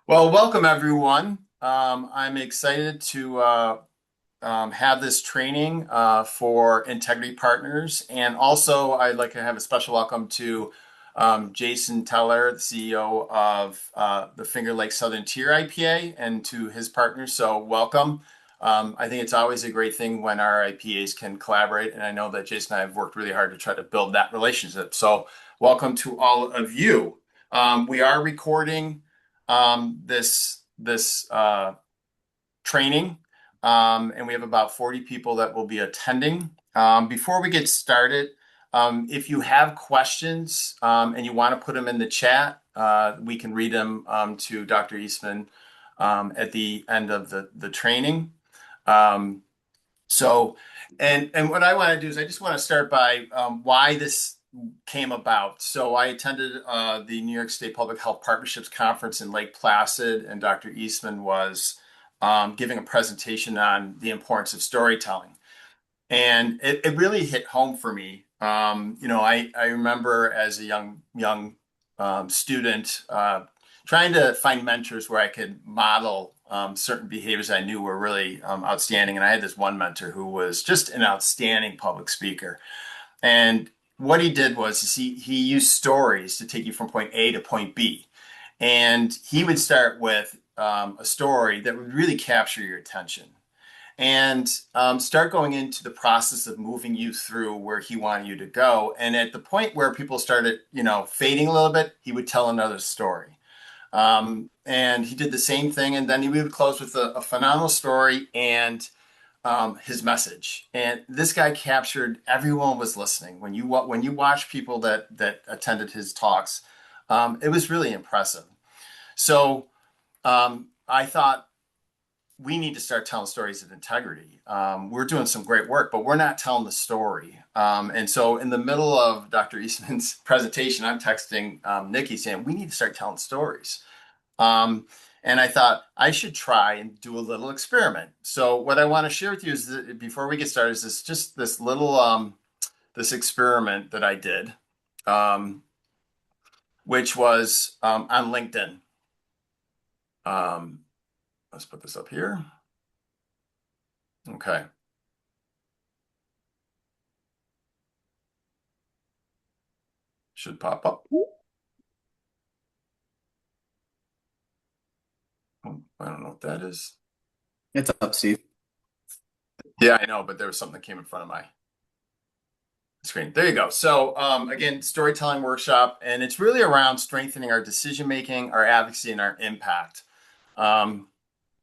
Well, welcome everyone. I'm excited to have this training for integrity partners. And also, I'd like to have a special welcome to Jason Teller, the CEO of the Finger Lakes Southern Tier IPA, and to his partners. So, welcome. I think it's always a great thing when our IPAs can collaborate. And I know that Jason and I have worked really hard to try to build that relationship. So, welcome to all of you. We are recording this training, and we have about 40 people that will be attending. Before we get started, if you have questions and you want to put them in the chat, we can read them to Dr. Eastman at the end of the training. Um, so, and what I want to do is I just want to start by why this came about. So I attended the New York State Public Health Partnerships Conference in Lake Placid, and Dr. Eastman was giving a presentation on the importance of storytelling. And it really hit home for me. I remember as a young student trying to find mentors where I could model certain behaviors I knew were really outstanding. And I had this one mentor who was just an outstanding public speaker. And what he did was he used stories to take you from point A to point B. And he would start with a story that would really capture your attention and start going into the process of moving you through where he wanted you to go. And at the point where people started, fading a little bit, he would tell another story. And he did the same thing. And then he would close with a phenomenal story and his message. And this guy captured everyone was listening. When you watch people that attended his talks, it was really impressive. So I thought we need to start telling stories of integrity. We're doing some great work, but we're not telling the story. And so in the middle of Dr. Eastman's presentation, I'm texting Nikki saying, we need to start telling stories. Um, and I thought I should try and do a little experiment. So what I want to share with you is that before we get started is this little this experiment that I did, um, which was on LinkedIn. Um, let's put this up here. Okay. Should pop up. Oh, I don't know what that is. It's up, Steve. Yeah, I know, but there was something that came in front of my screen. There you go. So again, storytelling workshop, and it's really around strengthening our decision making, our advocacy, and our impact. Um,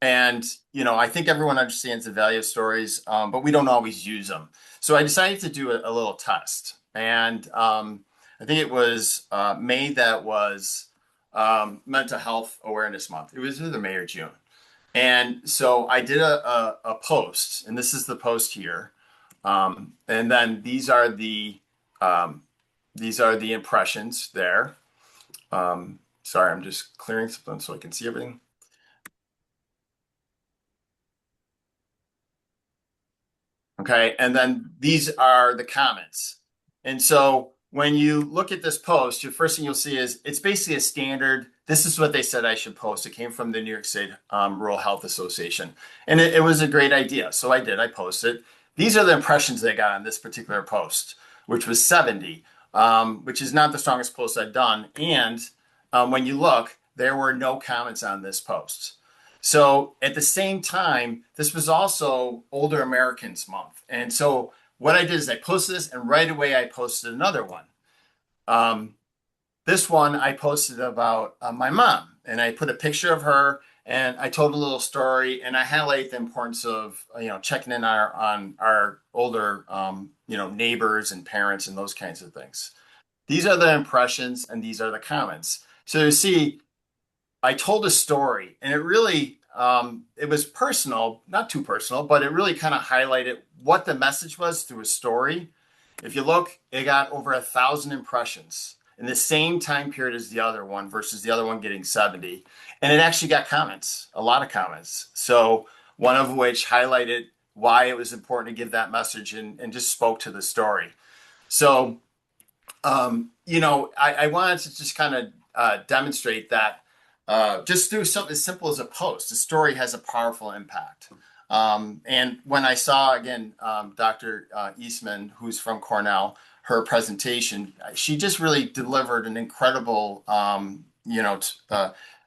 and I think everyone understands the value of stories, but we don't always use them. So I decided to do a little test, and I think it was May that was Mental Health Awareness Month. It was either May or June. And so I did a post, and this is the post here. And then these are the impressions there. Sorry, I'm just clearing something so I can see everything. Okay, and then these are the comments. And so when you look at this post, your first thing you'll see is it's basically a standard. This is what they said I should post. It came from the New York State Rural Health Association. And it was a great idea. So I did, I posted. These are the impressions they got on this particular post, which was 70, which is not the strongest post I've done. And when you look, there were no comments on this post. So at the same time, this was also Older Americans Month. And so what I did is I posted this, and right away I posted another one. Um, this one I posted about my mom, and I put a picture of her, and I told a little story, and I highlight the importance of checking in on our older neighbors and parents and those kinds of things. These are the impressions, and these are the comments. So you see, I told a story, and it was personal, not too personal, but it really kind of highlighted what the message was through a story. If you look, it got over 1,000 impressions in the same time period as the other one versus the other one getting 70. And it actually got comments, a lot of comments. So one of which highlighted why it was important to give that message and just spoke to the story. So, I wanted to just kind of demonstrate that just through something as simple as a post. A story has a powerful impact. And when I saw again Dr. Eastman, who's from Cornell, her presentation, she just really delivered an incredible,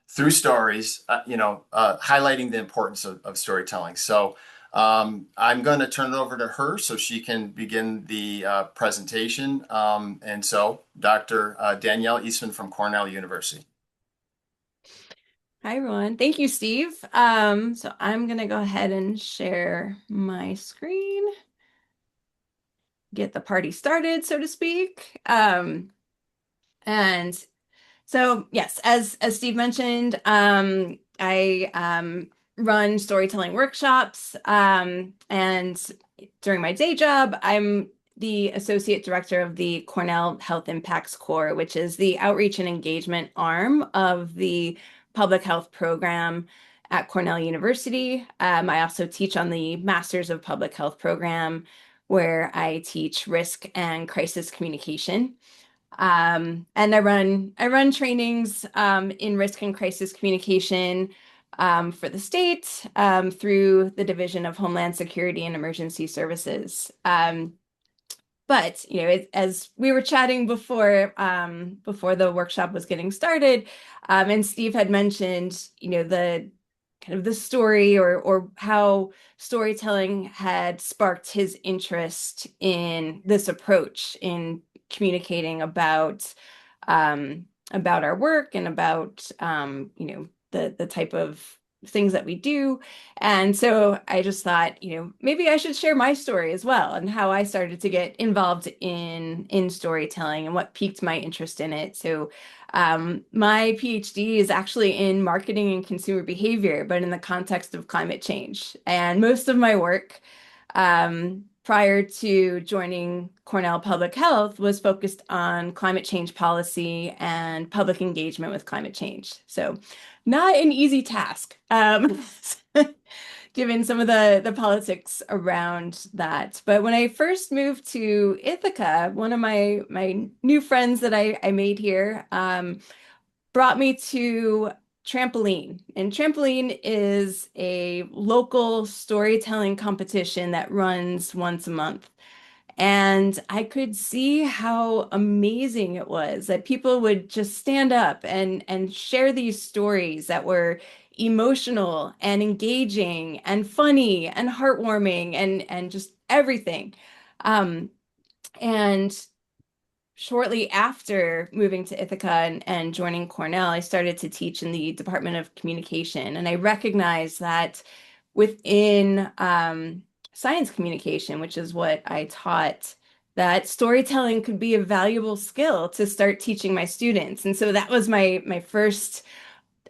through stories, highlighting the importance of storytelling. So I'm going to turn it over to her so she can begin the presentation. And so, Dr. Danielle Eastman from Cornell University. Hi, everyone. Thank you, Steve. So I'm going to go ahead and share my screen, get the party started, so to speak. And so, yes, as Steve mentioned, I run storytelling workshops, and during my day job, I'm the associate director of the Cornell Health Impacts Corps, which is the outreach and engagement arm of the public health program at Cornell University. I also teach on the Masters of Public Health program, where I teach risk and crisis communication. And I run trainings in risk and crisis communication for the state through the Division of Homeland Security and Emergency Services. But as we were chatting before the workshop was getting started, and Steve had mentioned, the kind of the story or how storytelling had sparked his interest in this approach in communicating about our work and about the type of things that we do. And so I just thought, maybe I should share my story as well and how I started to get involved in storytelling and what piqued my interest in it. So my PhD is actually in marketing and consumer behavior, but in the context of climate change. And most of my work prior to joining Cornell Public Health was focused on climate change policy and public engagement with climate change. So not an easy task, given some of the politics around that. But when I first moved to Ithaca, one of my new friends that I made here brought me to Trampoline. And Trampoline is a local storytelling competition that runs once a month. And I could see how amazing it was that people would just stand up and share these stories that were emotional and engaging and funny and heartwarming and just everything. Um, and shortly after moving to Ithaca and joining Cornell, I started to teach in the Department of Communication. And I recognized that within science communication, which is what I taught, that storytelling could be a valuable skill to start teaching my students. And so that was my first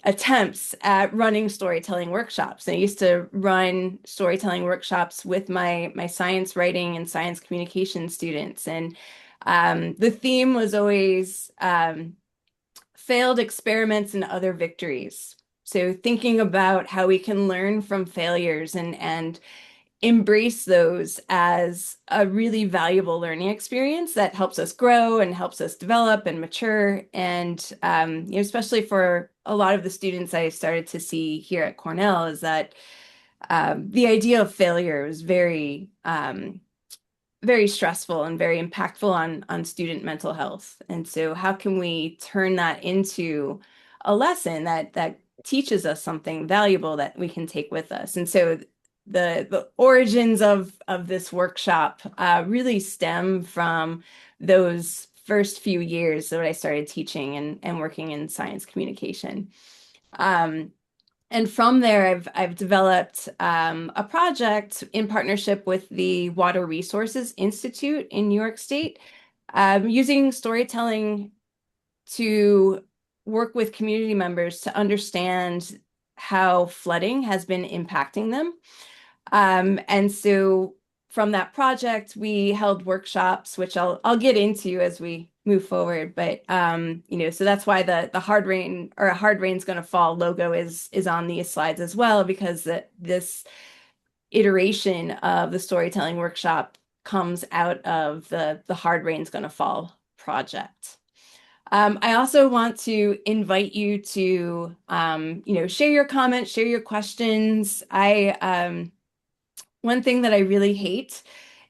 attempts at running storytelling workshops. And I used to run storytelling workshops with my science writing and science communication students. And the theme was always failed experiments and other victories. So thinking about how we can learn from failures and embrace those as a really valuable learning experience that helps us grow and helps us develop and mature. And especially for a lot of the students I started to see here at Cornell, is that the idea of failure is very stressful and very impactful on student mental health. And so how can we turn that into a lesson that teaches us something valuable that we can take with us? And so the origins of this workshop really stem from those first few years that I started teaching and working in science communication. And from there, I've developed a project in partnership with the Water Resources Institute in New York State, using storytelling to work with community members to understand how flooding has been impacting them. And so from that project, we held workshops, which I'll get into as we move forward. But so that's why the hard rain or a hard rain's going to fall logo is on these slides as well, because this iteration of the storytelling workshop comes out of the hard rain's going to fall project. I also want to invite you to, share your comments, share your questions. One thing that I really hate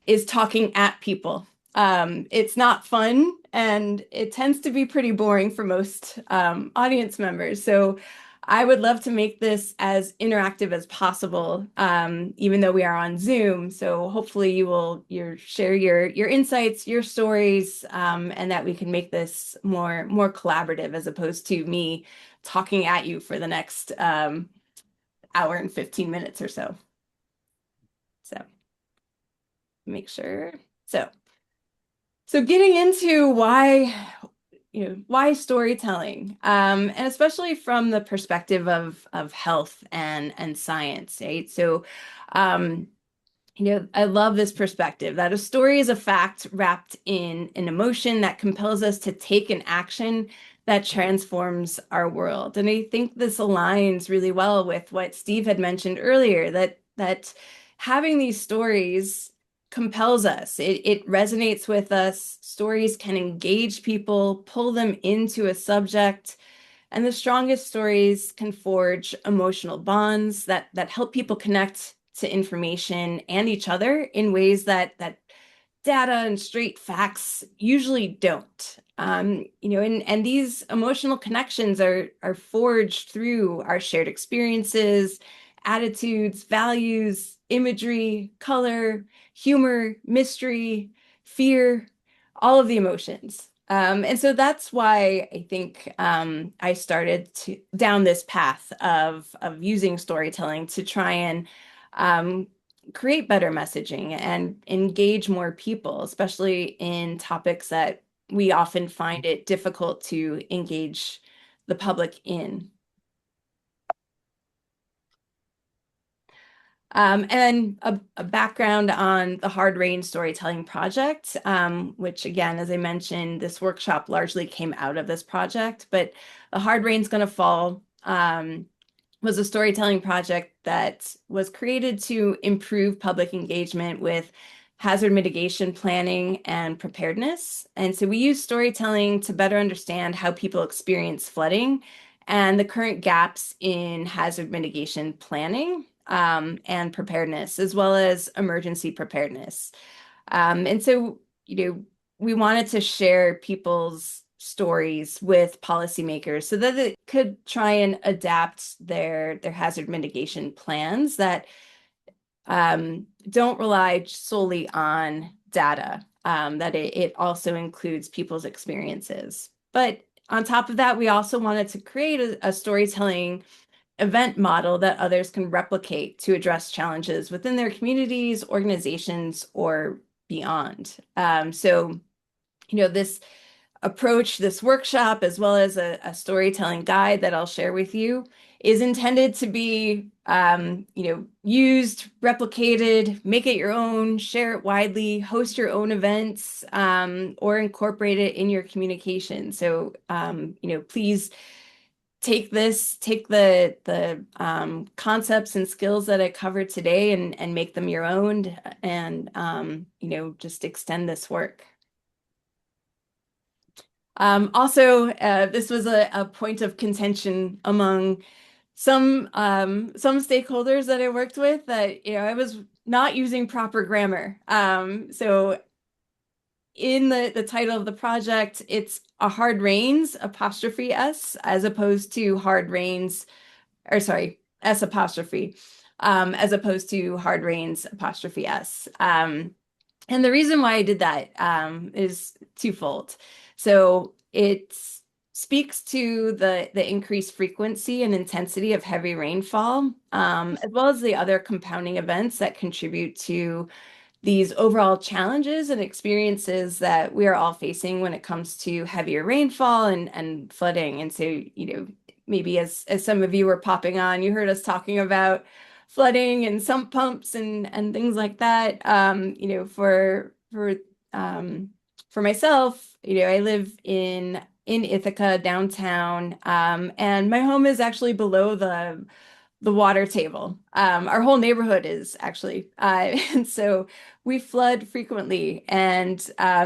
is talking at people. It's not fun and it tends to be pretty boring for most audience members. So I would love to make this as interactive as possible, even though we are on Zoom. So hopefully you share your insights, your stories, and that we can make this more collaborative as opposed to me talking at you for the next hour and 15 minutes or so. So make sure. So getting into why storytelling, and especially from the perspective of health and science, right? So, um, I love this perspective that a story is a fact wrapped in an emotion that compels us to take an action that transforms our world. And I think this aligns really well with what Steve had mentioned earlier, that having these stories compels us. It resonates with us. Stories can engage people, pull them into a subject, and the strongest stories can forge emotional bonds that help people connect to information and each other in ways that data and straight facts usually don't. And these emotional connections are forged through our shared experiences, attitudes, values, imagery, color, humor, mystery, fear, all of the emotions. And so that's why I think I started down this path of using storytelling to try and um, create better messaging and engage more people, especially in topics that we often find it difficult to engage the public in. And a background on the Hard Rain Storytelling Project, which again, as I mentioned, this workshop largely came out of this project, but the Hard Rain's Gonna Fall was a storytelling project that was created to improve public engagement with hazard mitigation planning and preparedness. And so we use storytelling to better understand how people experience flooding and the current gaps in hazard mitigation planning, and preparedness, as well as emergency preparedness. And so, we wanted to share people's stories with policymakers so that it could try and adapt their hazard mitigation plans that don't rely solely on data, that it also includes people's experiences. But on top of that, we also wanted to create a storytelling event model that others can replicate to address challenges within their communities, organizations, or beyond. This approach, this workshop, as well as a storytelling guide that I'll share with you, is intended to be, used, replicated, make it your own, share it widely, host your own events, or incorporate it in your communication. So, please take the concepts and skills that I covered today and make them your own, and just extend this work. Also, this was a point of contention among some stakeholders that I worked with, that I was not using proper grammar. So in the title of the project, it's a hard rains apostrophe S as opposed to hard rains, or sorry, S apostrophe, as opposed to hard rains apostrophe S. And the reason why I did that is twofold. So it speaks to the increased frequency and intensity of heavy rainfall, as well as the other compounding events that contribute to these overall challenges and experiences that we are all facing when it comes to heavier rainfall and flooding. And so, maybe as some of you were popping on, you heard us talking about flooding and sump pumps and things like that. For myself, I live in Ithaca downtown, and my home is actually below the water table. Our whole neighborhood is actually, and so we flood frequently. And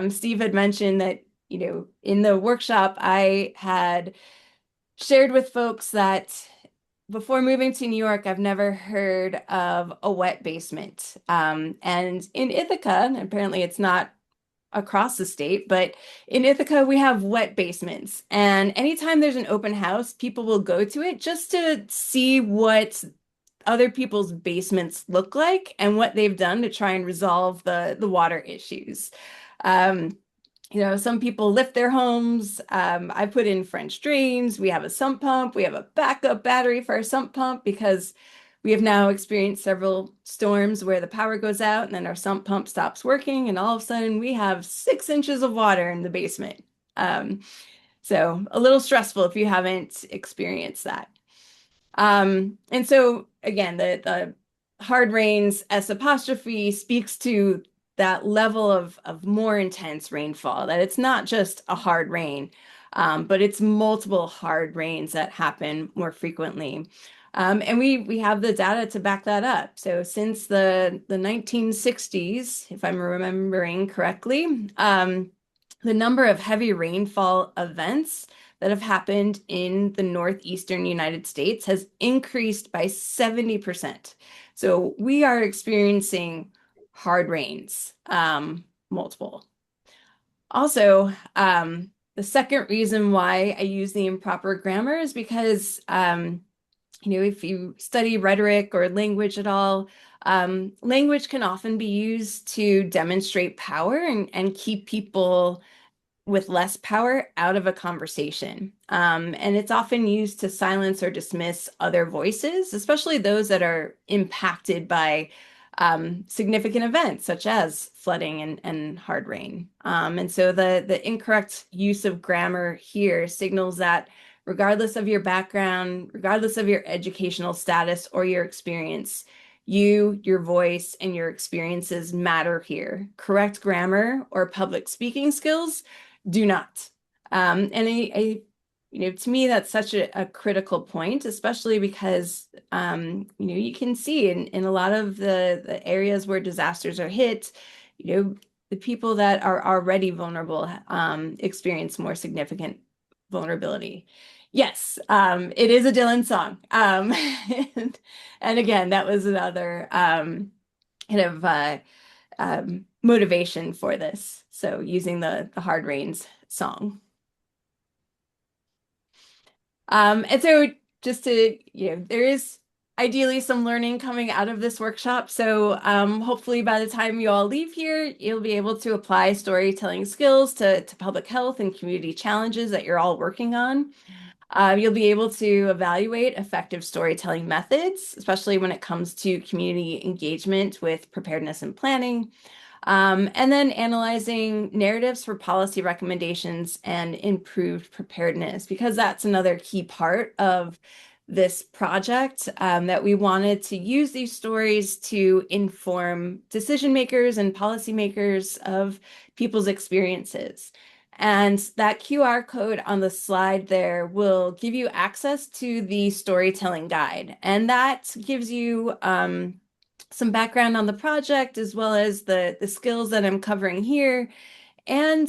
Steve had mentioned that in the workshop, I had shared with folks that before moving to New York, I've never heard of a wet basement. And in Ithaca, and apparently it's not across the state, but in Ithaca, we have wet basements. And anytime there's an open house, people will go to it just to see what other people's basements look like and what they've done to try and resolve the water issues. Um, some people lift their homes. I put in French drains. We have a sump pump. We have a backup battery for our sump pump because we have now experienced several storms where the power goes out and then our sump pump stops working, and all of a sudden we have 6 inches of water in the basement. Um, so a little stressful if you haven't experienced that. And so again, the hard rains S apostrophe speaks to that level of more intense rainfall, that it's not just a hard rain, but it's multiple hard rains that happen more frequently. And we have the data to back that up. So since the 1960s, if I'm remembering correctly, the number of heavy rainfall events that have happened in the northeastern United States has increased by 70%. So we are experiencing hard rains, multiple. Also, the second reason why I use the improper grammar is because, if you study rhetoric or language at all, language can often be used to demonstrate power and keep people with less power out of a conversation. And it's often used to silence or dismiss other voices, especially those that are impacted by significant events such as flooding and hard rain. And so the incorrect use of grammar here signals that regardless of your background, regardless of your educational status or your experience, your voice, and your experiences matter here. Correct grammar or public speaking skills do not. And to me, that's such a critical point, especially because, you can see in a lot of the areas where disasters are hit, the people that are already vulnerable experience more significant vulnerability. Yes, it is a Dylan song. And again, that was another kind of motivation for this. So using the Hard Rains song. And so just to, there is ideally some learning coming out of this workshop. So hopefully by the time you all leave here, you'll be able to apply storytelling skills to public health and community challenges that you're all working on. You'll be able to evaluate effective storytelling methods, especially when it comes to community engagement with preparedness and planning. And then analyzing narratives for policy recommendations and improved preparedness, because that's another key part of this project, that we wanted to use these stories to inform decision makers and policymakers of people's experiences. And that QR code on the slide there will give you access to the storytelling guide. And that gives you some background on the project as well as the skills that I'm covering here, and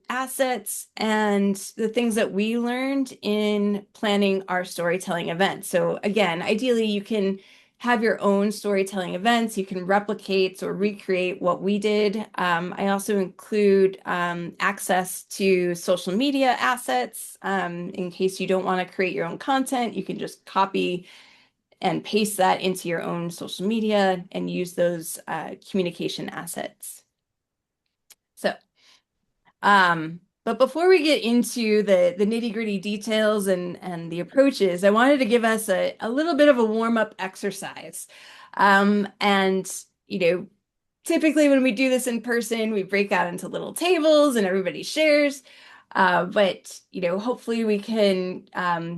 assets and the things that we learned in planning our storytelling events. So again, ideally you can have your own storytelling events. You can replicate or recreate what we did. I also include access to social media assets in case you don't want to create your own content. You can just copy and paste that into your own social media and use those communication assets. So, but before we get into the nitty-gritty details and the approaches, I wanted to give us a little bit of a warm-up exercise. And, typically when we do this in person, we break out into little tables and everybody shares. But, hopefully we can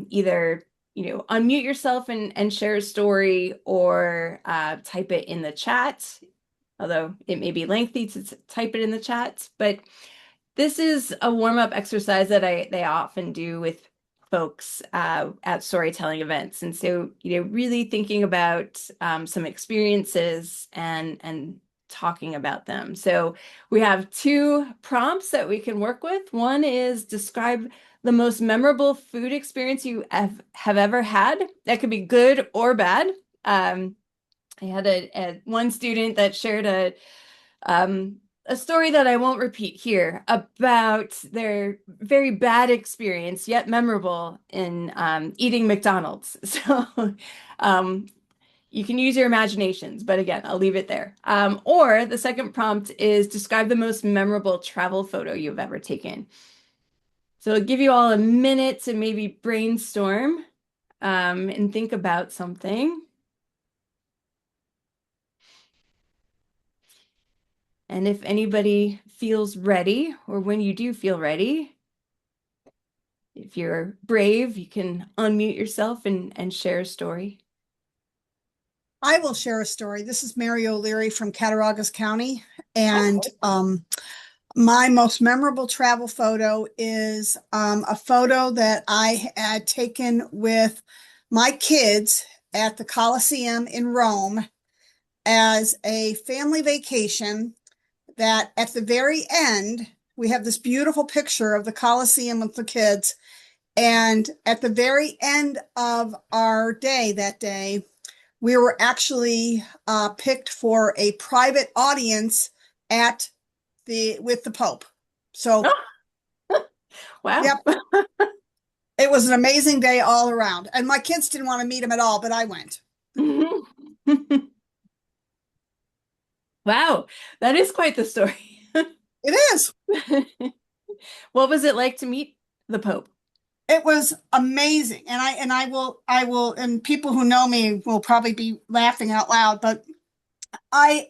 either unmute yourself and share a story, or type it in the chat, although it may be lengthy to type it in the chat. But this is a warm-up exercise that they often do with folks at storytelling events. And so, really thinking about some experiences and talking about them. So we have two prompts that we can work with. One is describe the most memorable food experience you have ever had. That could be good or bad. I had one student that shared a story that I won't repeat here about their very bad experience, yet memorable in eating McDonald's. So you can use your imaginations, but again, I'll leave it there. Or the second prompt is describe the most memorable travel photo you've ever taken. So I'll give you all a minute to maybe brainstorm and think about something. And if anybody feels ready, or when you do feel ready, if you're brave, you can unmute yourself and share a story. I will share a story. This is Mary O'Leary from Cattaraugus County, and my most memorable travel photo is a photo that I had taken with my kids at the Colosseum in Rome as a family vacation. That at the very end, we have this beautiful picture of the Colosseum with the kids. And at the very end of our day that day, we were actually picked for a private audience with the Pope. So, Wow. yep, it was an amazing day all around. And my kids didn't want to meet him at all, but I went. Wow, that is quite the story. It is. What was it like to meet the Pope? It was amazing. And I will, and people who know me will probably be laughing out loud, but I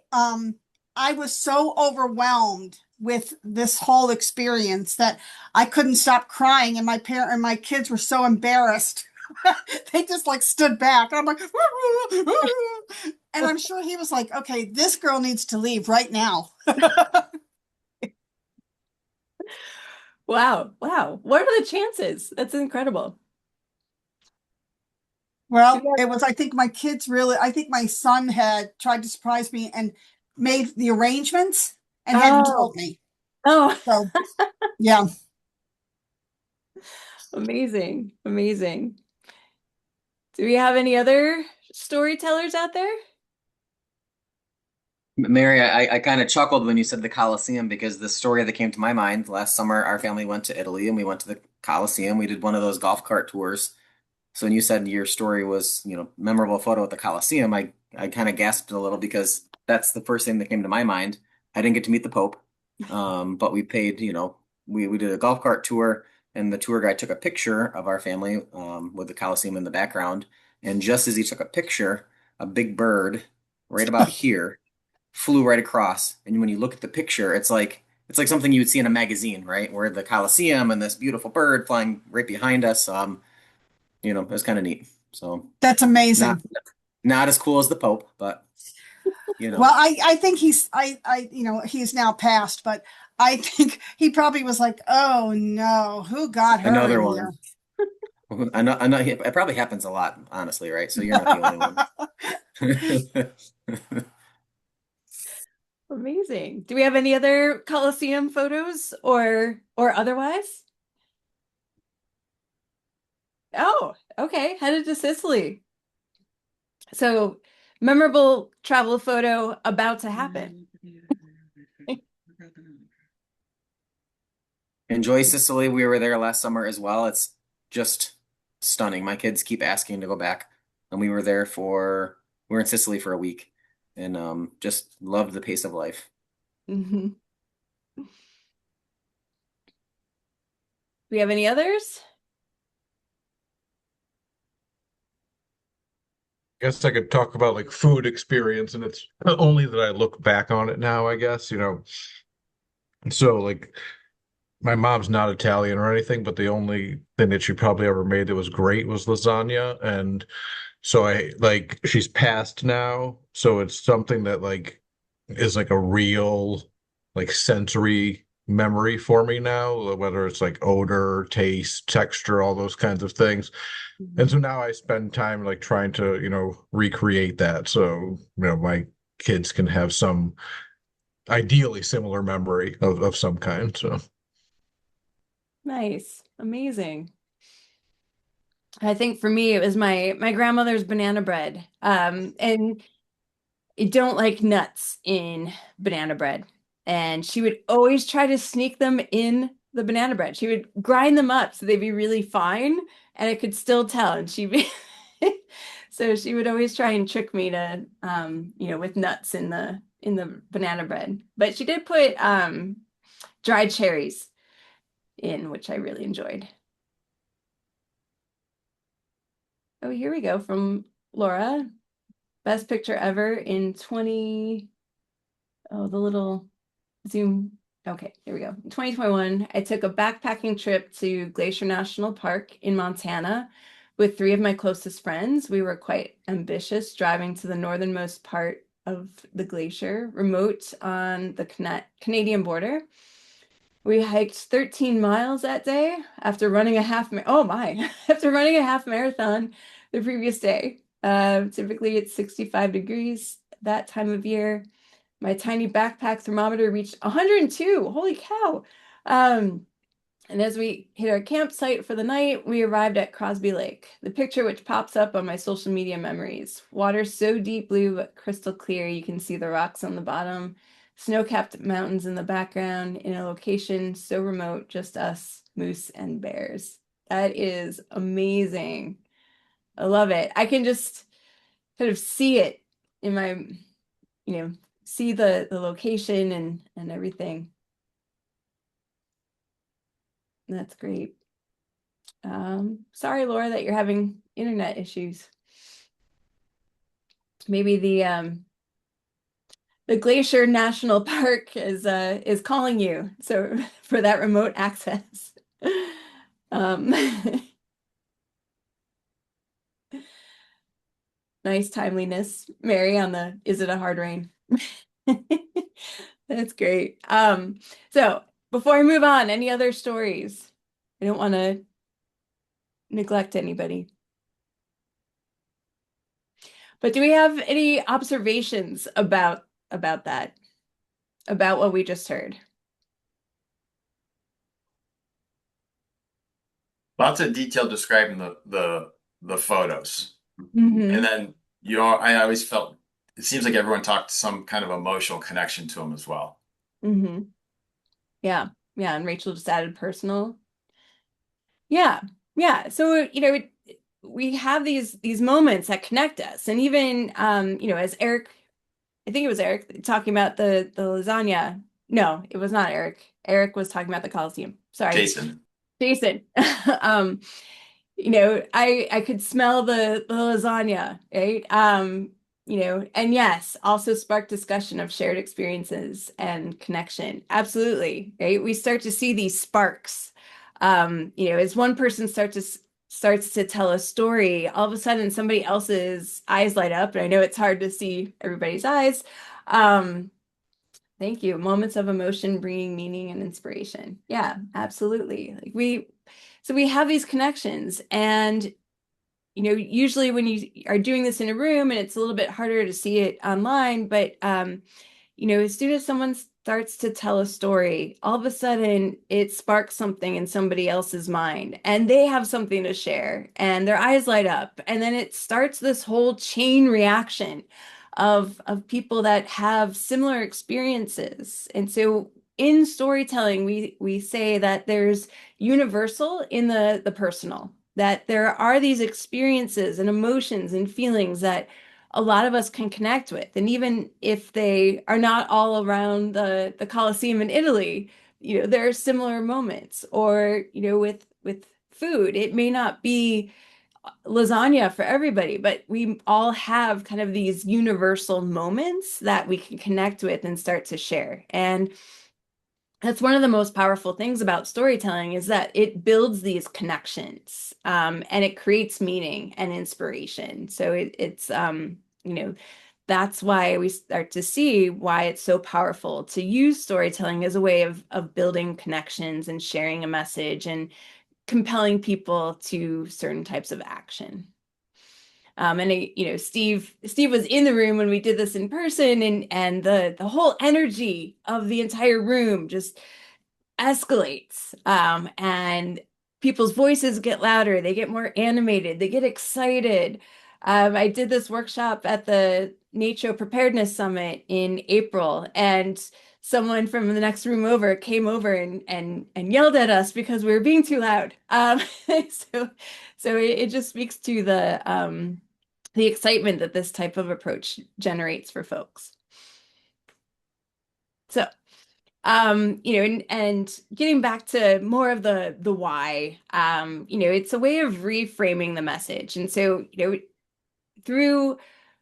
was so overwhelmed with this whole experience that I couldn't stop crying, and my kids were so embarrassed. They just like stood back. I'm like, and I'm sure he was like, okay, this girl needs to leave right now. Wow, wow. What are the chances? That's incredible. Well, it was, I think I think my son had tried to surprise me and made the arrangements and hadn't told me. Oh, So, yeah. amazing, amazing. Do we have any other storytellers out there? Mary, I kind of chuckled when you said the Colosseum because the story that came to my mind last summer, our family went to Italy and we went to the Colosseum. We did one of those golf cart tours. So when you said your story was, memorable photo at the Colosseum, I kind of gasped a little because that's the first thing that came to my mind. I didn't get to meet the Pope, but we paid, we did a golf cart tour and the tour guide took a picture of our family with the Colosseum in the background. And just as he took a picture, a big bird right about here flew right across. And when you look at the picture, it's like something you would see in a magazine, right? Where the Colosseum and this beautiful bird flying right behind us. It was kind of neat. So That's amazing. not as cool as the Pope, but Well, I think he's now passed, but I think he probably was like, oh no, who got her another in one. I know, it probably happens a lot, honestly, right? So you're not the only one. Amazing. Do we have any other Colosseum photos or otherwise? Oh, okay. Headed to Sicily. So memorable travel photo about to happen. Enjoy Sicily. We were there last summer as well. It's just stunning. My kids keep asking to go back, and we were in Sicily for a week, and just loved the pace of life. Do we have any others? Guess I could talk about like food experience, and it's only that I look back on it now, I guess, So like my mom's not Italian or anything, but the only thing that she probably ever made that was great was lasagna. And so she's passed now, so it's something that like is like a real like sensory memory for me now, whether it's like odor, taste, texture, all those kinds of things. And so now I spend time like trying to, recreate that. So, my kids can have some ideally similar memory of some kind. So Nice. Amazing. I think for me, it was my grandmother's banana bread. And I don't like nuts in banana bread. And she would always try to sneak them in the banana bread. She would grind them up so they'd be really fine and I could still tell. And she'd be so she would always try and trick me to with nuts in the banana bread. But she did put dried cherries in, which I really enjoyed. Oh, here we go from Laura. Best picture ever in 20. Oh, the little zoom. Okay, here we go. In 2021, I took a backpacking trip to Glacier National Park in Montana with three of my closest friends. We were quite ambitious, driving to the northernmost part of the glacier, remote on the Canadian border. We hiked 13 miles that day after running a oh my, after running a half marathon the previous day. Typically it's 65 degrees that time of year. My tiny backpack thermometer reached 102. Holy cow. Um, and as we hit our campsite for the night, we arrived at Crosby Lake, the picture which pops up on my social media memories. Water so deep blue but crystal clear, you can see the rocks on the bottom, snow-capped mountains in the background, in a location so remote, just us, moose, and bears. That is amazing. I love it. I can just kind of see it in my, see the location and everything. That's great. Sorry, Laura, that you're having internet issues. Maybe the Glacier National Park is calling you, so for that remote access. Um, nice timeliness, Mary, on the is it a hard rain? That's great. So before I move on, any other stories? I don't want to neglect anybody. But do we have any observations about that? About what we just heard? Lots of detail describing the photos. Mm-hmm. And then I always felt it seems like everyone talked some kind of emotional connection to them as well. Mm-hmm. Yeah. Yeah. And Rachel just added personal. Yeah. Yeah. So, we have these moments that connect us. And even as Eric, I think it was Eric talking about the lasagna. No, it was not Eric. Eric was talking about the Coliseum. Sorry. Jason. Jason. um, I could smell the lasagna, right? And yes, also spark discussion of shared experiences and connection. Absolutely, right? We start to see these sparks. As one person starts to tell a story, all of a sudden somebody else's eyes light up, and I know it's hard to see everybody's eyes. Thank you. Moments of emotion bringing meaning and inspiration. Yeah, absolutely. So we have these connections, and usually when you are doing this in a room, and it's a little bit harder to see it online, but as soon as someone starts to tell a story, all of a sudden it sparks something in somebody else's mind, and they have something to share, and their eyes light up, and then it starts this whole chain reaction of people that have similar experiences. And so in storytelling, we say that there's universal in the personal, that there are these experiences and emotions and feelings that a lot of us can connect with. And even if they are not all around the Colosseum in Italy, there are similar moments. Or, with food, it may not be lasagna for everybody, but we all have kind of these universal moments that we can connect with and start to share. And that's one of the most powerful things about storytelling, is that it builds these connections, and it creates meaning and inspiration. So it's that's why we start to see why it's so powerful to use storytelling as a way of building connections and sharing a message and compelling people to certain types of action. Steve was in the room when we did this in person, and the whole energy of the entire room just escalates. And people's voices get louder, they get more animated, they get excited. I did this workshop at the NATO Preparedness Summit in April, and someone from the next room over came over and yelled at us because we were being too loud. So it just speaks to the excitement that this type of approach generates for folks. So and getting back to more of the why, it's a way of reframing the message. And so, through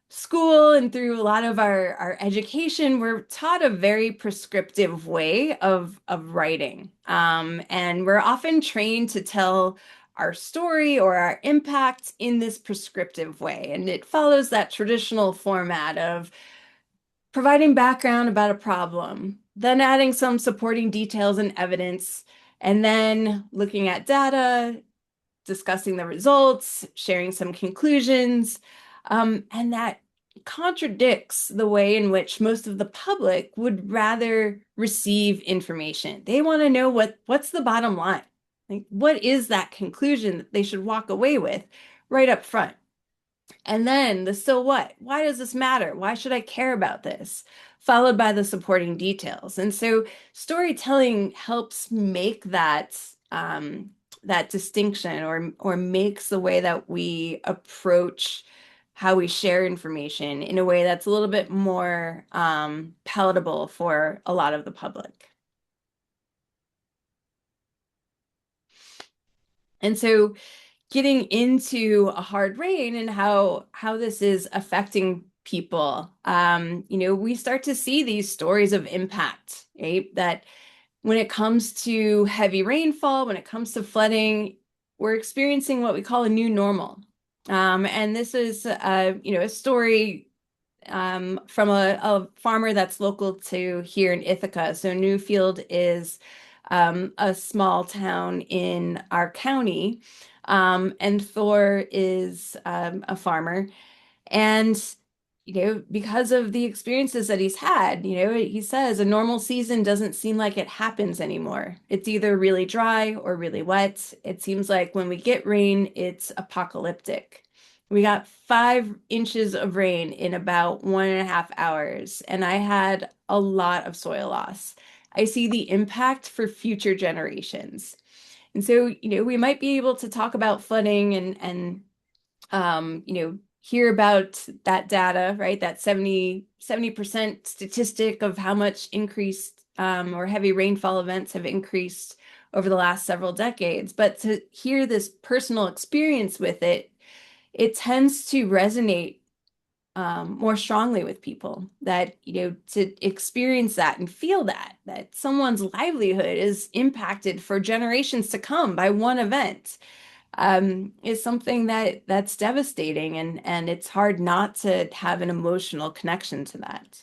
school and through a lot of our education, we're taught a very prescriptive way of writing. And we're often trained to tell our story or our impact in this prescriptive way. And it follows that traditional format of providing background about a problem, then adding some supporting details and evidence, and then looking at data, discussing the results, sharing some conclusions. And that contradicts the way in which most of the public would rather receive information. They want to know what's the bottom line? Like, what is that conclusion that they should walk away with right up front? And then the so what? Why does this matter? Why should I care about this? Followed by the supporting details. And so storytelling helps make that distinction, or makes the way that we approach how we share information in a way that's a little bit more palatable for a lot of the public. And so getting into a hard rain and how this is affecting people, we start to see these stories of impact, right? That when it comes to heavy rainfall, when it comes to flooding, we're experiencing what we call a new normal. And this is, a story from a farmer that's local to here in Ithaca. So Newfield is a small town in our county, and Thor is a farmer. And because of the experiences that he's had, he says a normal season doesn't seem like it happens anymore. It's either really dry or really wet. It seems like when we get rain, it's apocalyptic. We got 5 inches of rain in about 1.5 hours, and I had a lot of soil loss. I see the impact for future generations. And so, we might be able to talk about flooding and hear about that data, right? That 70% statistic of how much increased or heavy rainfall events have increased over the last several decades. But to hear this personal experience with it, it tends to resonate more strongly with people, that, to experience that and feel that someone's livelihood is impacted for generations to come by one event, is something that's devastating, and it's hard not to have an emotional connection to that.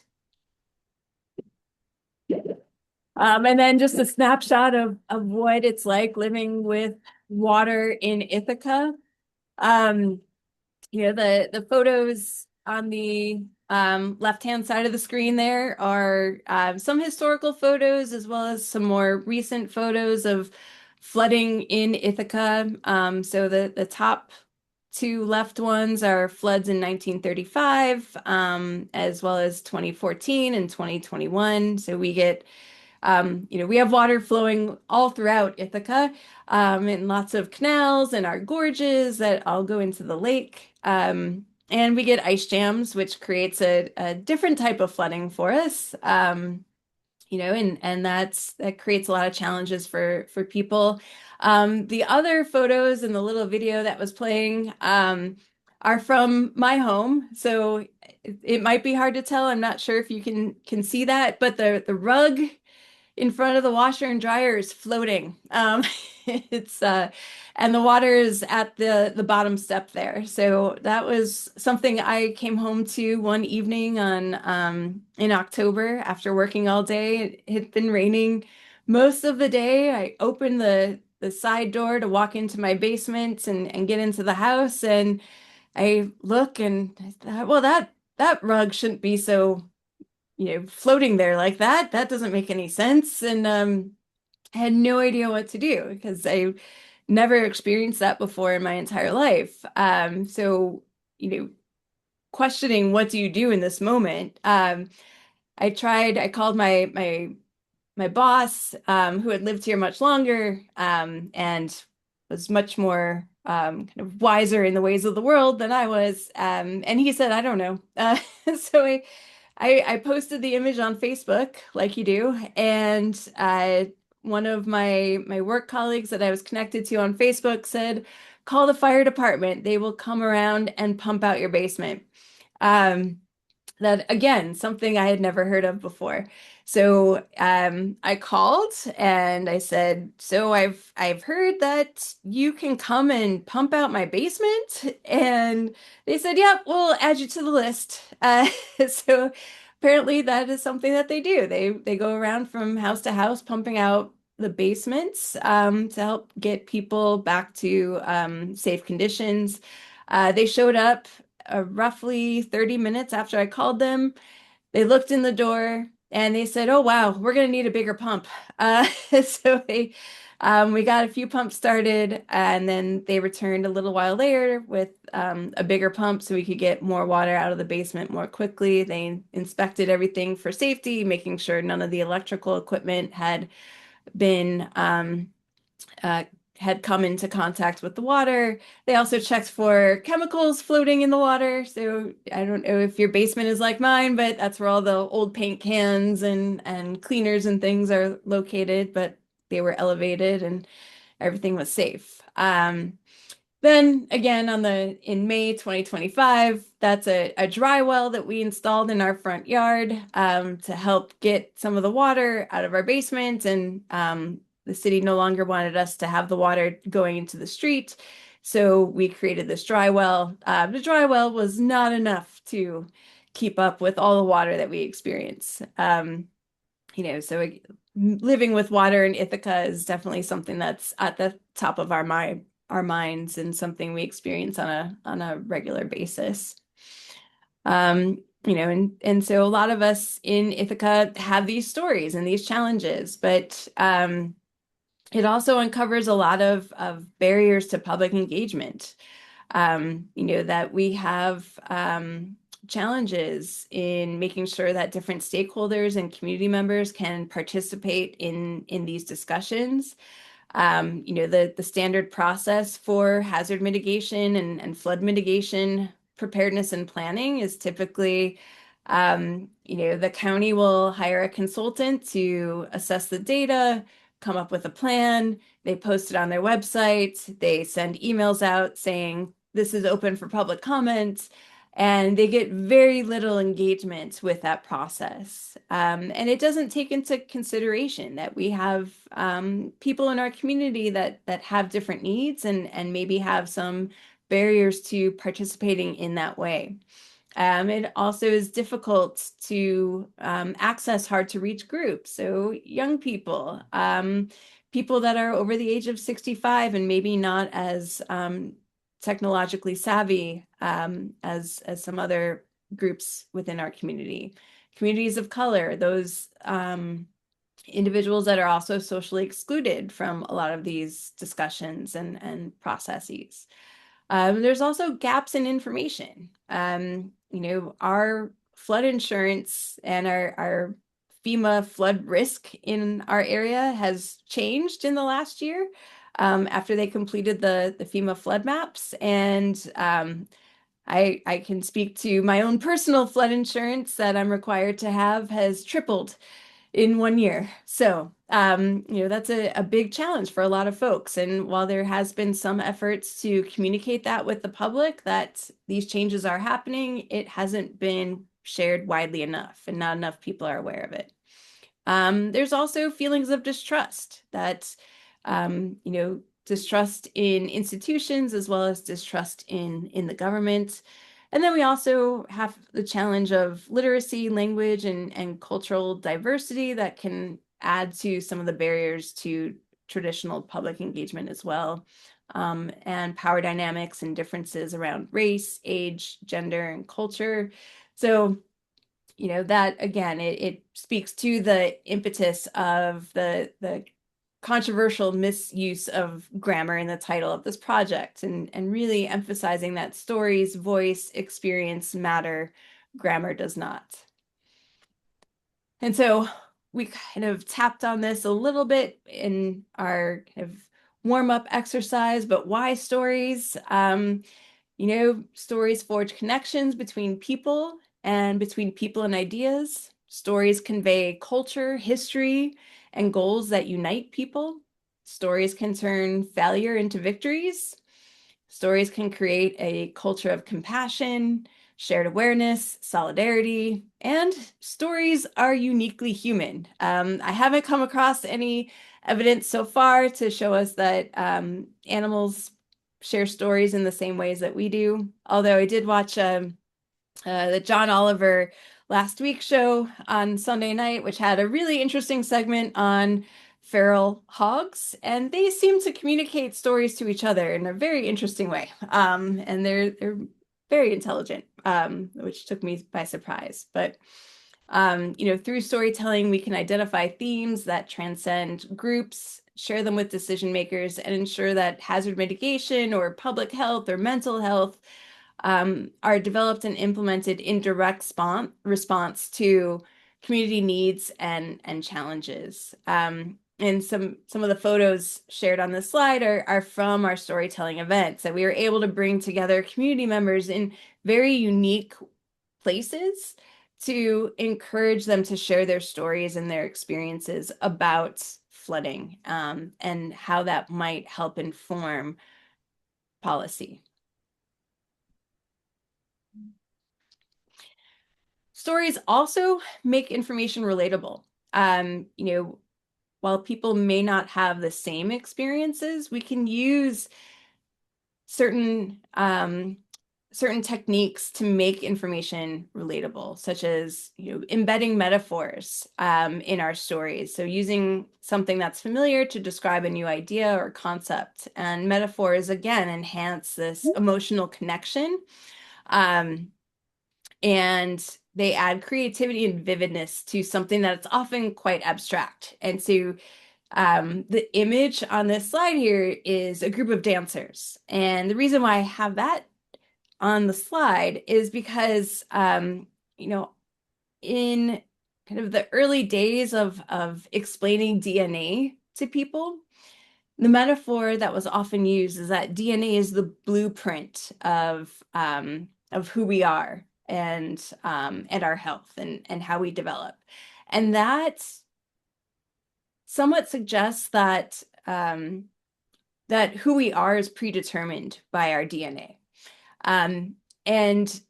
And then just a snapshot of what it's like living with water in Ithaca. The photos on the left-hand side of the screen there are some historical photos, as well as some more recent photos of flooding in Ithaca. So the top two left ones are floods in 1935, as well as 2014 and 2021. So we get we have water flowing all throughout Ithaca, and lots of canals and our gorges that all go into the lake. And we get ice jams, which creates a different type of flooding for us. And that creates a lot of challenges for people. The other photos in the little video that was playing are from my home. So it might be hard to tell. I'm not sure if you can see that, but the rug in front of the washer and dryer is floating. It's and the water is at the bottom step there. So that was something I came home to one evening in October after working all day. It had been raining most of the day. I opened the side door to walk into my basement and get into the house, and I look and I thought, well, that rug shouldn't be so, floating there like that. That doesn't make any sense. And I had no idea what to do because I never experienced that before in my entire life. So, you know, questioning what do you do in this moment? I called my boss, who had lived here much longer, and was much more kind of wiser in the ways of the world than I was. And he said, I don't know. So I posted the image on Facebook, like you do, and one of my work colleagues that I was connected to on Facebook said, "Call the fire department. They will come around and pump out your basement." Um, that again, something I had never heard of before. So I called and I said, "So I've heard that you can come and pump out my basement." And they said, "Yeah, we'll add you to the list." So apparently that is something that they do. They go around from house to house pumping out the basements to help get people back to safe conditions. They showed up roughly 30 minutes after I called them. They looked in the door and they said, "Oh, wow, we're going to need a bigger pump." We got a few pumps started, and then they returned a little while later with a bigger pump so we could get more water out of the basement more quickly. They inspected everything for safety, making sure none of the electrical equipment been uh, had come into contact with the water. They also checked for chemicals floating in the water. So I don't know if your basement is like mine, but that's where all the old paint cans and cleaners and things are located, but they were elevated and everything was safe. Then again, in May 2025, that's a dry well that we installed in our front yard to help get some of the water out of our basement. And the city no longer wanted us to have the water going into the street. So we created this dry well. The dry well was not enough to keep up with all the water that we experience. Living with water in Ithaca is definitely something that's at the top of our minds and something we experience on a regular basis. And so a lot of us in Ithaca have these stories and these challenges, but it also uncovers a lot of barriers to public engagement. That we have challenges in making sure that different stakeholders and community members can participate in these discussions. The standard process for hazard mitigation and flood mitigation preparedness and planning is typically, the county will hire a consultant to assess the data, come up with a plan. They post it on their website. They send emails out saying, "This is open for public comment." And they get very little engagement with that process. And it doesn't take into consideration that we have people in our community that have different needs and maybe have some barriers to participating in that way. It also is difficult to access hard to reach groups. So young people, people that are over the age of 65 and maybe not as technologically savvy as some other groups within our community. Communities of color, those individuals that are also socially excluded from a lot of these discussions and processes. There's also gaps in information. Our flood insurance and our FEMA flood risk in our area has changed in the last year after they completed the FEMA flood maps. And I can speak to my own personal flood insurance that I'm required to have has tripled in 1 year. So, that's a big challenge for a lot of folks. And while there has been some efforts to communicate that with the public, that these changes are happening, it hasn't been shared widely enough, and not enough people are aware of it. There's also feelings of distrust that, distrust in institutions as well as distrust in the government. And then we also have the challenge of literacy, language, and cultural diversity that can add to some of the barriers to traditional public engagement as well. and power dynamics and differences around race, age, gender, and culture. So, that again, it speaks to the impetus of the controversial misuse of grammar in the title of this project, and really emphasizing that stories, voice, experience matter, grammar does not. And so we kind of tapped on this a little bit in our kind of warm-up exercise, but why stories? Stories forge connections between people and between people and ideas. Stories convey culture, history, and goals that unite people. Stories can turn failure into victories. Stories can create a culture of compassion, shared awareness, solidarity, and stories are uniquely human. I haven't come across any evidence so far to show us that animals share stories in the same ways that we do. Although I did watch the John Oliver Last Week show on Sunday night, which had a really interesting segment on feral hogs, and they seem to communicate stories to each other in a very interesting way. And they're very intelligent, which took me by surprise. But through storytelling, we can identify themes that transcend groups, share them with decision makers, and ensure that hazard mitigation or public health or mental health are developed and implemented in direct response to community needs and challenges. And some of the photos shared on this slide are from our storytelling events, that we were able to bring together community members in very unique places to encourage them to share their stories and their experiences about flooding, and how that might help inform policy. Stories also make information relatable. While people may not have the same experiences, we can use certain techniques to make information relatable, such as embedding metaphors in our stories. So using something that's familiar to describe a new idea or concept, and metaphors again enhance this emotional connection. And they add creativity and vividness to something that's often quite abstract. And so the image on this slide here is a group of dancers. And the reason why I have that on the slide is because, in kind of the early days of explaining DNA to people, the metaphor that was often used is that DNA is the blueprint of who we are, and our health and how we develop. And that somewhat suggests that that who we are is predetermined by our DNA. And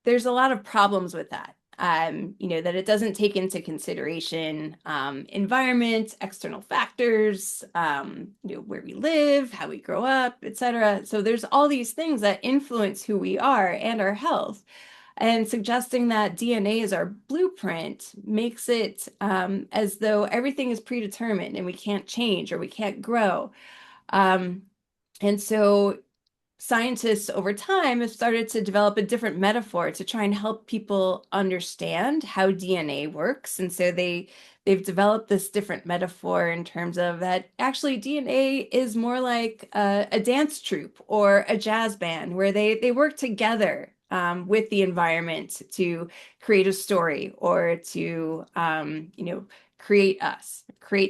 there's a lot of problems with that. That it doesn't take into consideration environment, external factors, where we live, how we grow up, etc. So there's all these things that influence who we are and our health. And suggesting that DNA is our blueprint makes it as though everything is predetermined and we can't change or we can't grow. And so scientists over time have started to develop a different metaphor to try and help people understand how DNA works. And so they've developed this different metaphor in terms of that actually DNA is more like a dance troupe or a jazz band, where they work together with the environment to create a story or to create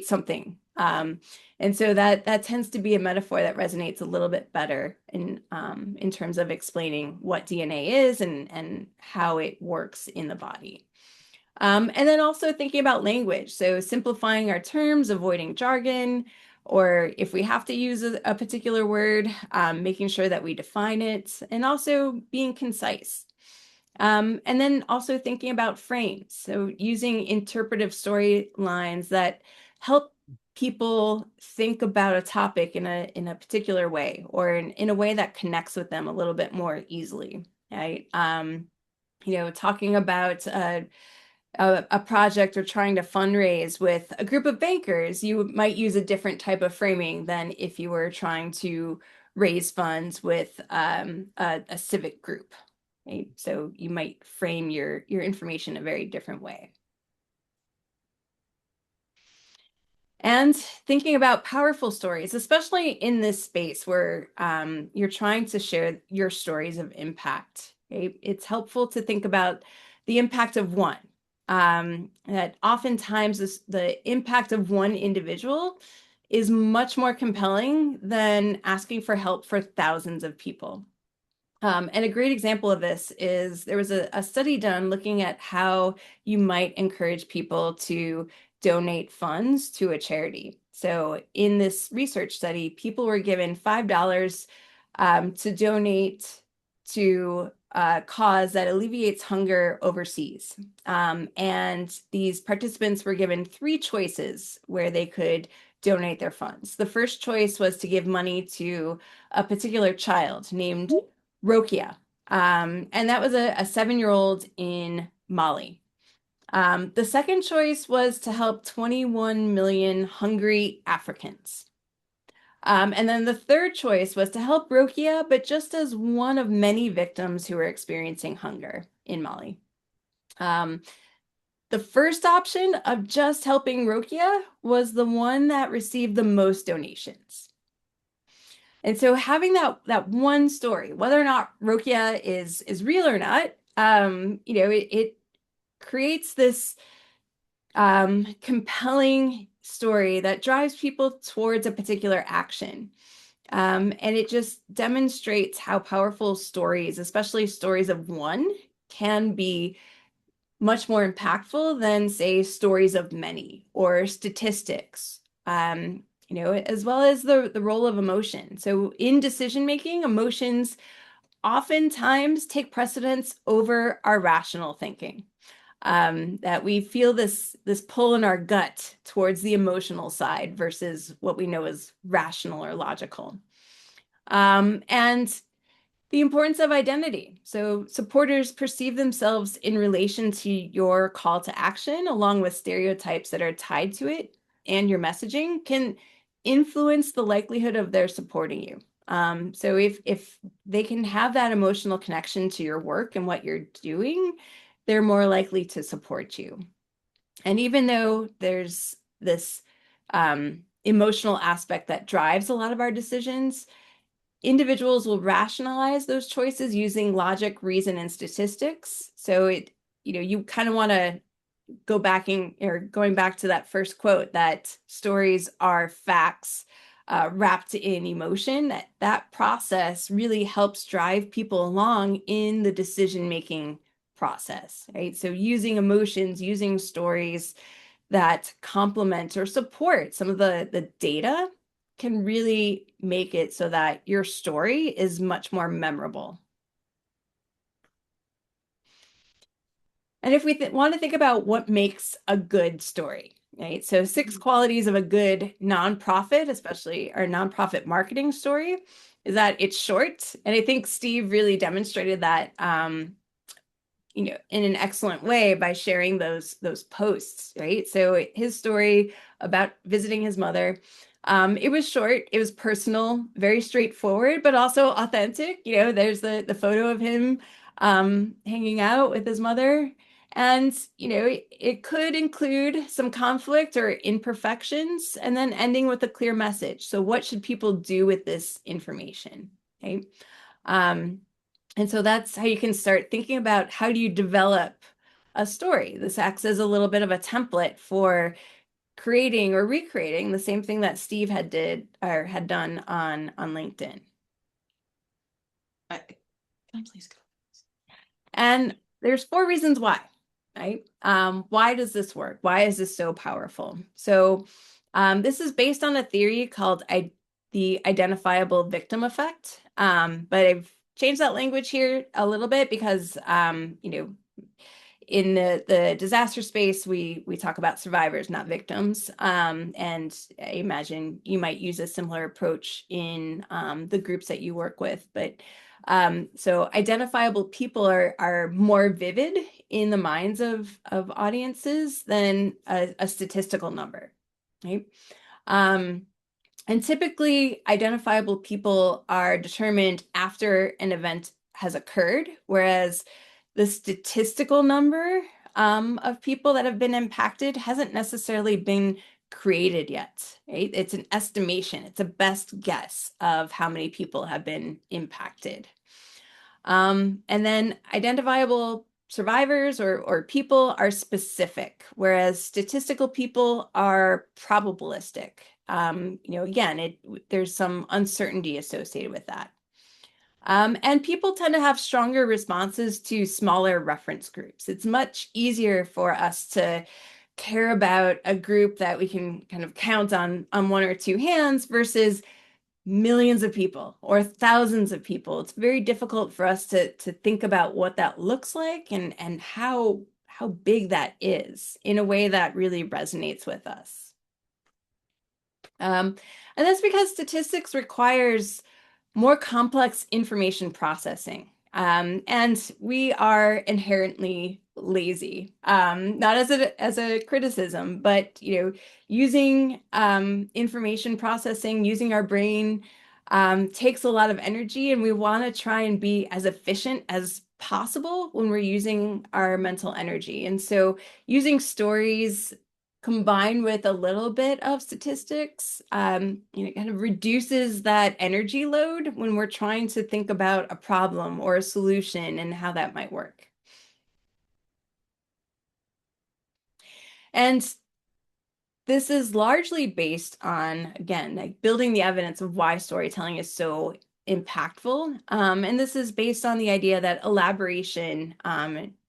something. And so that tends to be a metaphor that resonates a little bit better in terms of explaining what DNA is and how it works in the body. And then also thinking about language, so simplifying our terms, avoiding jargon, or if we have to use a particular word, making sure that we define it, and also being concise. And then also thinking about frames, so using interpretive storylines that help people think about a topic in a particular way, or in a way that connects with them a little bit more easily, right? Talking about a project or trying to fundraise with a group of bankers, you might use a different type of framing than if you were trying to raise funds with a civic group. Right? So you might frame your information a very different way. And thinking about powerful stories, especially in this space where you're trying to share your stories of impact. Okay? It's helpful to think about the impact of one. That oftentimes the impact of one individual is much more compelling than asking for help for thousands of people. And a great example of this is there was a study done looking at how you might encourage people to donate funds to a charity. So in this research study, people were given $5 to donate to a cause that alleviates hunger overseas. And these participants were given 3 choices where they could donate their funds. The first choice was to give money to a particular child named Rokia. And that was a 7-year-old in Mali. The second choice was to help 21 million hungry Africans. And then the third choice was to help Rokia, but just as one of many victims who were experiencing hunger in Mali. The first option of just helping Rokia was the one that received the most donations. And so having that one story, whether or not Rokia is real or not, it creates this compelling story that drives people towards a particular action. And it just demonstrates how powerful stories, especially stories of one, can be much more impactful than, say, stories of many or statistics. As well as the role of emotion. So in decision making, emotions oftentimes take precedence over our rational thinking. That we feel this pull in our gut towards the emotional side versus what we know as rational or logical. And the importance of identity. So supporters perceive themselves in relation to your call to action, along with stereotypes that are tied to it, and your messaging can influence the likelihood of their supporting you. So if they can have that emotional connection to your work and what you're doing, they're more likely to support you. And even though there's this emotional aspect that drives a lot of our decisions, individuals will rationalize those choices using logic, reason, and statistics. So you kind of want to going back to that first quote that stories are facts wrapped in emotion. That process really helps drive people along in the decision-making process, right? So using emotions, using stories that complement or support some of the data can really make it so that your story is much more memorable. And if we want to think about what makes a good story, right? So 6 qualities of a good nonprofit, especially our nonprofit marketing story, is that it's short. And I think Steve really demonstrated that in an excellent way by sharing those posts, right? So his story about visiting his mother, it was short, it was personal, very straightforward, but also authentic. There's the photo of him hanging out with his mother. And, it could include some conflict or imperfections, and then ending with a clear message. So what should people do with this information? Okay. And so that's how you can start thinking about how do you develop a story. This acts as a little bit of a template for creating or recreating the same thing that Steve had done on LinkedIn. Can I please go? And there's 4 reasons why, right? Why does this work? Why is this so powerful? So this is based on a theory called the identifiable victim effect. But I've changed that language here a little bit because, in the disaster space, we talk about survivors, not victims. And I imagine you might use a similar approach in the groups that you work with. But so identifiable people are more vivid in the minds of audiences than a statistical number, right? And typically, identifiable people are determined after an event has occurred, whereas the statistical number of people that have been impacted hasn't necessarily been created yet, right? It's an estimation. It's a best guess of how many people have been impacted. And then identifiable survivors or people are specific, whereas statistical people are probabilistic. Again, there's some uncertainty associated with that. And people tend to have stronger responses to smaller reference groups. It's much easier for us to care about a group that we can kind of count on one or two hands versus millions of people or thousands of people. It's very difficult for us to think about what that looks like and how big that is in a way that really resonates with us. And that's because statistics requires more complex information processing. And we are inherently lazy, not as a criticism, but using information processing, using our brain takes a lot of energy, and we want to try and be as efficient as possible when we're using our mental energy. And so using stories combined with a little bit of statistics, kind of reduces that energy load when we're trying to think about a problem or a solution and how that might work. And this is largely based on, again, like building the evidence of why storytelling is so impactful. And this is based on the idea that elaboration,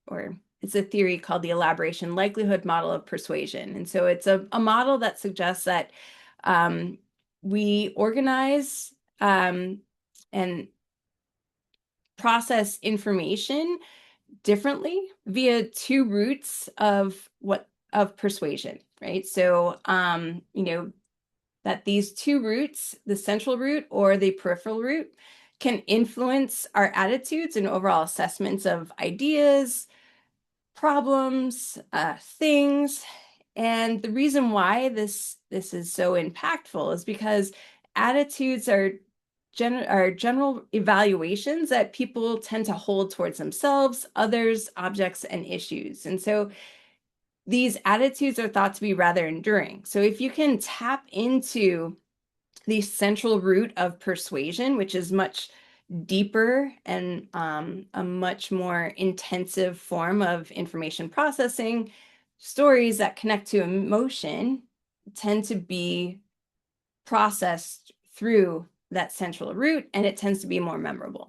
or it's a theory called the elaboration likelihood model of persuasion. And so it's a model that suggests that we organize and process information differently via two routes of persuasion, right? So that these two routes, the central route or the peripheral route, can influence our attitudes and overall assessments of ideas, problems, things. And the reason why this is so impactful is because attitudes are general evaluations that people tend to hold towards themselves, others, objects, and issues. And so these attitudes are thought to be rather enduring. So if you can tap into the central root of persuasion, which is much deeper and a much more intensive form of information processing, stories that connect to emotion tend to be processed through that central root, and it tends to be more memorable.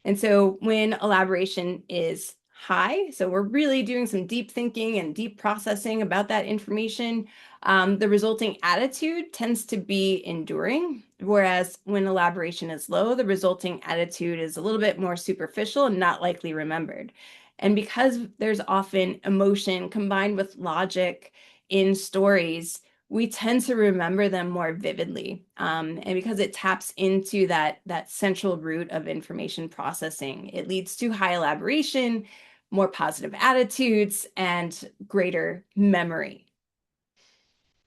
And so when elaboration is high, so we're really doing some deep thinking and deep processing about that information, the resulting attitude tends to be enduring, whereas when elaboration is low, the resulting attitude is a little bit more superficial and not likely remembered. And because there's often emotion combined with logic in stories, we tend to remember them more vividly. And because it taps into that central root of information processing, it leads to high elaboration, more positive attitudes, and greater memory.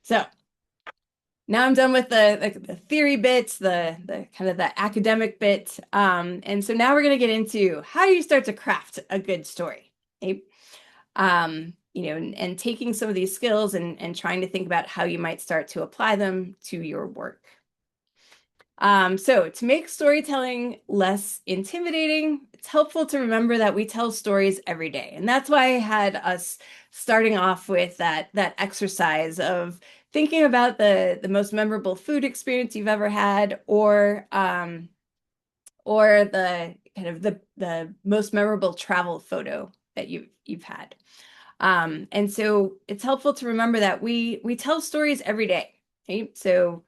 So now I'm done with the theory bits, the kind of the academic bit. And so now we're going to get into how do you start to craft a good story, okay? And taking some of these skills and trying to think about how you might start to apply them to your work. So to make storytelling less intimidating, it's helpful to remember that we tell stories every day. And that's why I had us starting off with that exercise of thinking about the most memorable food experience you've ever had, or the kind of the most memorable travel photo that you've had. And so it's helpful to remember that we tell stories every day, right? So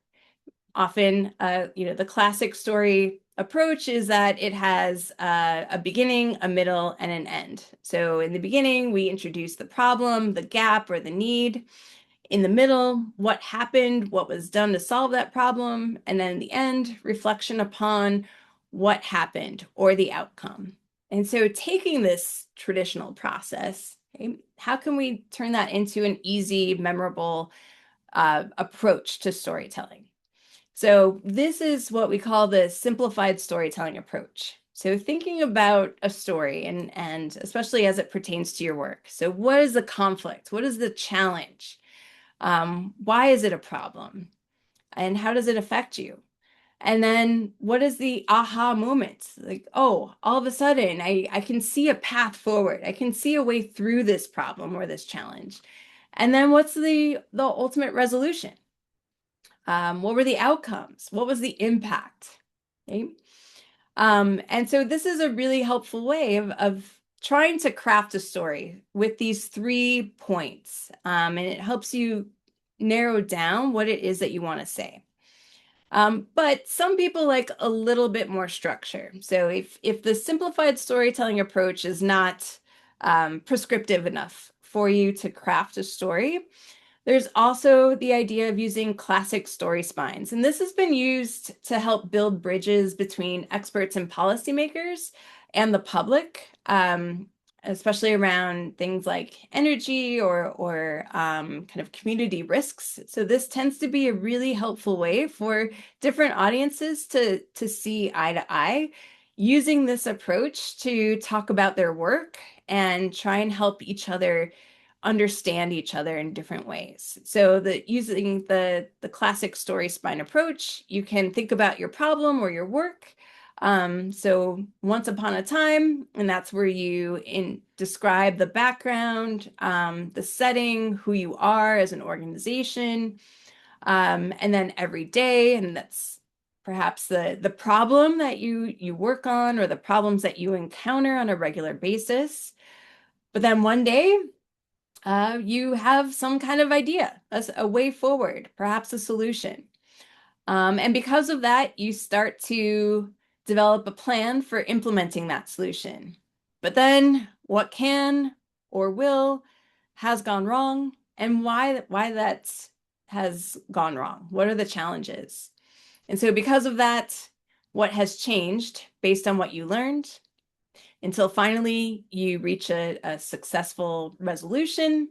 often, the classic story approach is that it has a beginning, a middle, and an end. So in the beginning, we introduce the problem, the gap, or the need. In the middle, what happened, what was done to solve that problem, and then in the end, reflection upon what happened or the outcome. And so taking this traditional process, okay, how can we turn that into an easy, memorable approach to storytelling? So this is what we call the simplified storytelling approach. So thinking about a story and especially as it pertains to your work. So what is the conflict? What is the challenge? Why is it a problem? And how does it affect you? And then what is the aha moment? Like, oh, all of a sudden I can see a path forward. I can see a way through this problem or this challenge. And then what's the ultimate resolution? What were the outcomes? What was the impact? Okay? And so this is a really helpful way of trying to craft a story with these 3 points. And it helps you narrow down what it is that you want to say. But some people like a little bit more structure. So if the simplified storytelling approach is not prescriptive enough for you to craft a story, there's also the idea of using classic story spines. And this has been used to help build bridges between experts and policymakers and the public, especially around things like energy or kind of community risks. So this tends to be a really helpful way for different audiences to see eye to eye, using this approach to talk about their work and try and help each other understand each other in different ways. So using the classic story spine approach, you can think about your problem or your work. So once upon a time, and that's where you describe the background, the setting, who you are as an organization, and then every day, and that's perhaps the problem that you work on or the problems that you encounter on a regular basis. But then one day, you have some kind of idea, a way forward, perhaps a solution. And because of that, you start to develop a plan for implementing that solution. But then what can or will has gone wrong, and why that has gone wrong? What are the challenges? And so because of that, what has changed based on what you learned until finally you reach a successful resolution.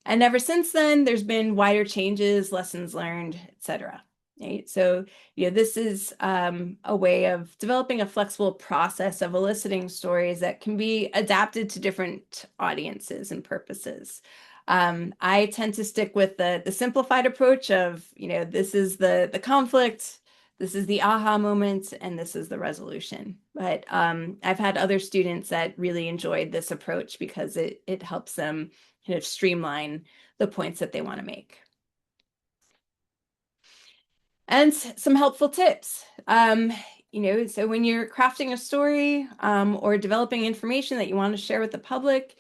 And ever since then, there's been wider changes, lessons learned, etc. Right? So, this is a way of developing a flexible process of eliciting stories that can be adapted to different audiences and purposes. I tend to stick with the simplified approach of, this is the conflict, this is the aha moment, and this is the resolution. But I've had other students that really enjoyed this approach because it helps them kind of streamline the points that they want to make. And some helpful tips. So when you're crafting a story or developing information that you want to share with the public,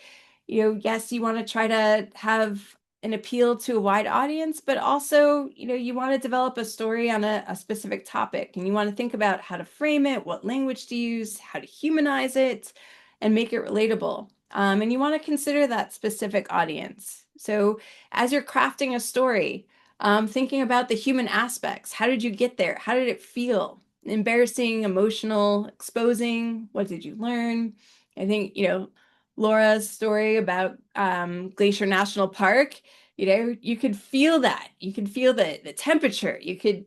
yes, you want to try to have an appeal to a wide audience, but also, you want to develop a story on a specific topic, and you want to think about how to frame it, what language to use, how to humanize it, and make it relatable. And you want to consider that specific audience. So as you're crafting a story, thinking about the human aspects. How did you get there? How did it feel? Embarrassing, emotional, exposing. What did you learn? I think, Laura's story about Glacier National Park, you could feel that. You could feel the temperature. You could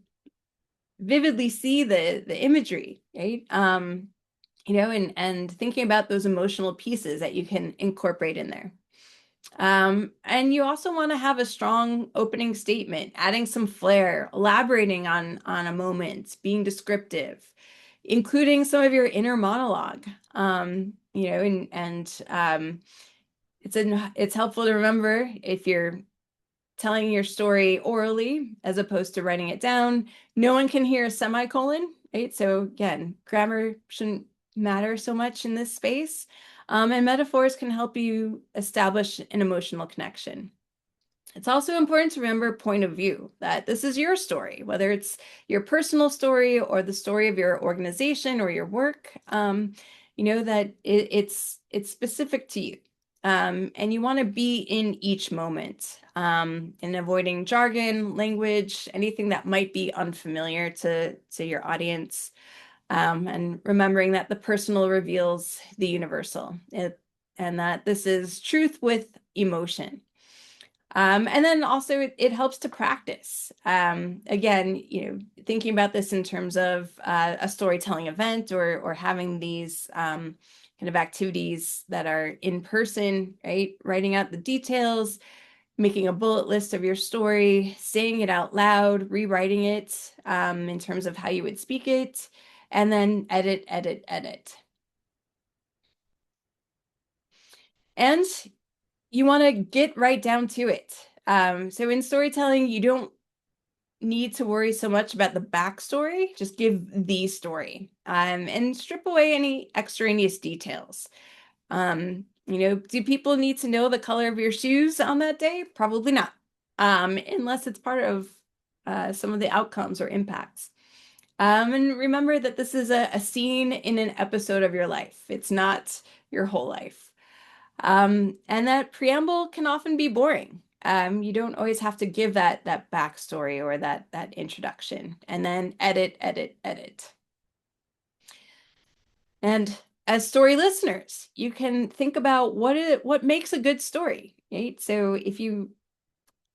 vividly see the imagery, right? And thinking about those emotional pieces that you can incorporate in there. And you also want to have a strong opening statement, adding some flair, elaborating on a moment, being descriptive, including some of your inner monologue. It's helpful to remember if you're telling your story orally as opposed to writing it down, no one can hear a semicolon, right? So again, grammar shouldn't matter so much in this space. And metaphors can help you establish an emotional connection. It's also important to remember point of view, that this is your story, whether it's your personal story or the story of your organization or your work, that it's specific to you. And you want to be in each moment, and avoiding jargon, language, anything that might be unfamiliar to your audience, and remembering that the personal reveals the universal, and that this is truth with emotion. And then also it helps to practice. Again, thinking about this in terms of a storytelling event, or having these kind of activities that are in person, right? Writing out the details, making a bullet list of your story, saying it out loud, rewriting it in terms of how you would speak it, and then edit, edit, edit. And you want to get right down to it. So in storytelling, you don't need to worry so much about the backstory. Just give the story, and strip away any extraneous details. Do people need to know the color of your shoes on that day? Probably not, unless it's part of some of the outcomes or impacts. And remember that this is a scene in an episode of your life. It's not your whole life. And that preamble can often be boring. You don't always have to give that backstory or that introduction, and then edit, edit, edit. And as story listeners, you can think about what makes a good story, right? So if you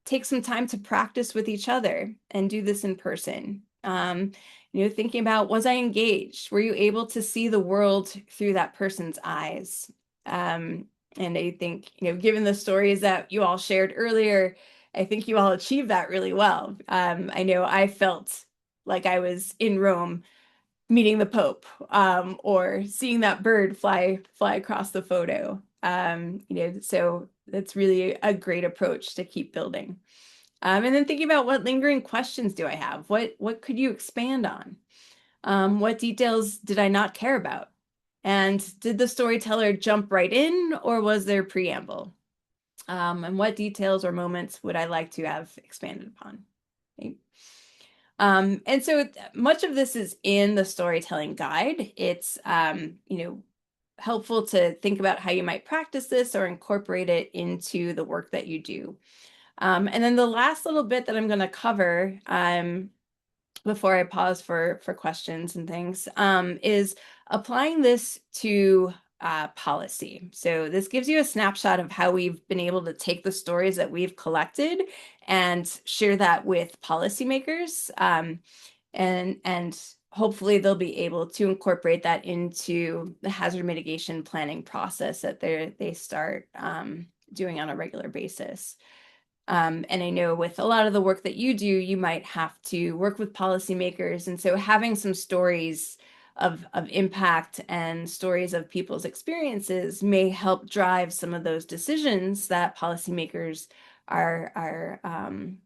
take some time to practice with each other and do this in person, thinking about, was I engaged? Were you able to see the world through that person's eyes? And I think, given the stories that you all shared earlier, I think you all achieved that really well. I know I felt like I was in Rome meeting the Pope, or seeing that bird fly across the photo. So that's really a great approach to keep building. And then thinking about, what lingering questions do I have? What could you expand on? What details did I not care about? And did the storyteller jump right in, or was there preamble? And what details or moments would I like to have expanded upon? Okay. And so much of this is in the storytelling guide. It's helpful to think about how you might practice this or incorporate it into the work that you do. And then the last little bit that I'm going to cover, before I pause for questions and things, is applying this to policy. So this gives you a snapshot of how we've been able to take the stories that we've collected and share that with policymakers, and hopefully they'll be able to incorporate that into the hazard mitigation planning process that they start doing on a regular basis. And I know with a lot of the work that you do, you might have to work with policymakers. And so having some stories of impact and stories of people's experiences may help drive some of those decisions that policymakers are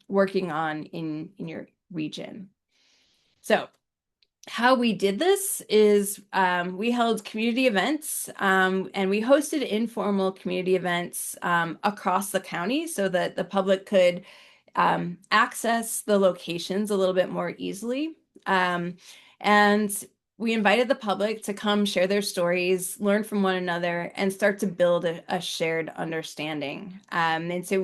working on in your region. So how we did this is, we held community events, and we hosted informal community events across the county so that the public could access the locations a little bit more easily. And we invited the public to come share their stories, learn from one another, and start to build a shared understanding. And so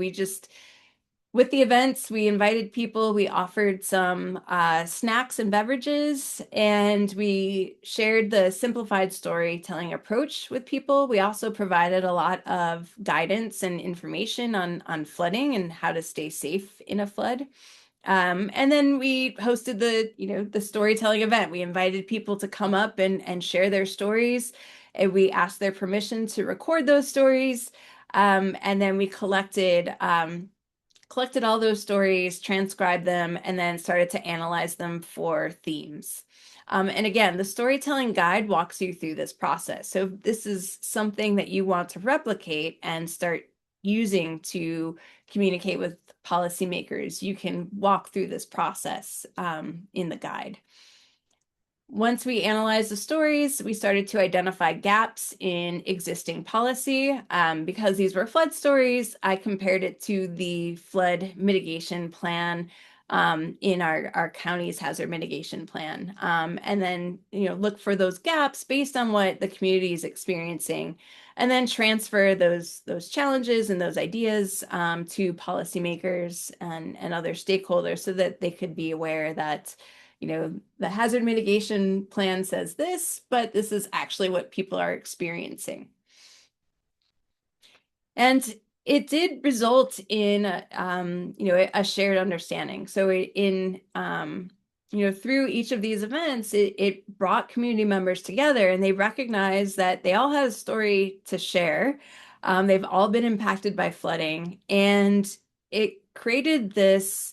with the events, we invited people, we offered some snacks and beverages, and we shared the simplified storytelling approach with people. We also provided a lot of guidance and information on flooding and how to stay safe in a flood. And then we hosted the storytelling event. We invited people to come up and share their stories, and we asked their permission to record those stories. And then we collected all those stories, transcribed them, and then started to analyze them for themes. And again, the storytelling guide walks you through this process. So if this is something that you want to replicate and start using to communicate with policymakers, you can walk through this process in the guide. once we analyzed the stories, we started to identify gaps in existing policy. Because these were flood stories, I compared it to the flood mitigation plan in our county's hazard mitigation plan. And then, look for those gaps based on what the community is experiencing, and then transfer those challenges and those ideas to policymakers and other stakeholders so that they could be aware that the hazard mitigation plan says this, but this is actually what people are experiencing. And it did result in, a shared understanding. So through each of these events, it brought community members together, and they recognized that they all had a story to share. They've all been impacted by flooding, and it created this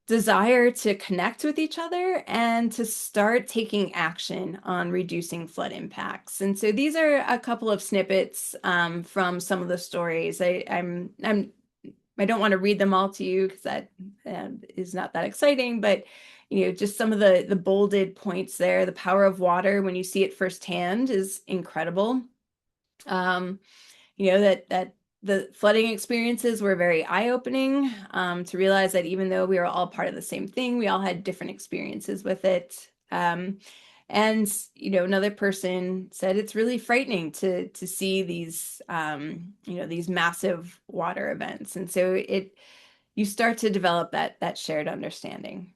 desire to connect with each other and to start taking action on reducing flood impacts. And so these are a couple of snippets from some of the stories. I don't want to read them all to you because that is not that exciting, but just some of the bolded points there. The power of water when you see it firsthand is incredible. That the flooding experiences were very eye-opening, to realize that even though we were all part of the same thing, we all had different experiences with it. And another person said it's really frightening to see these these massive water events, and so you start to develop that shared understanding.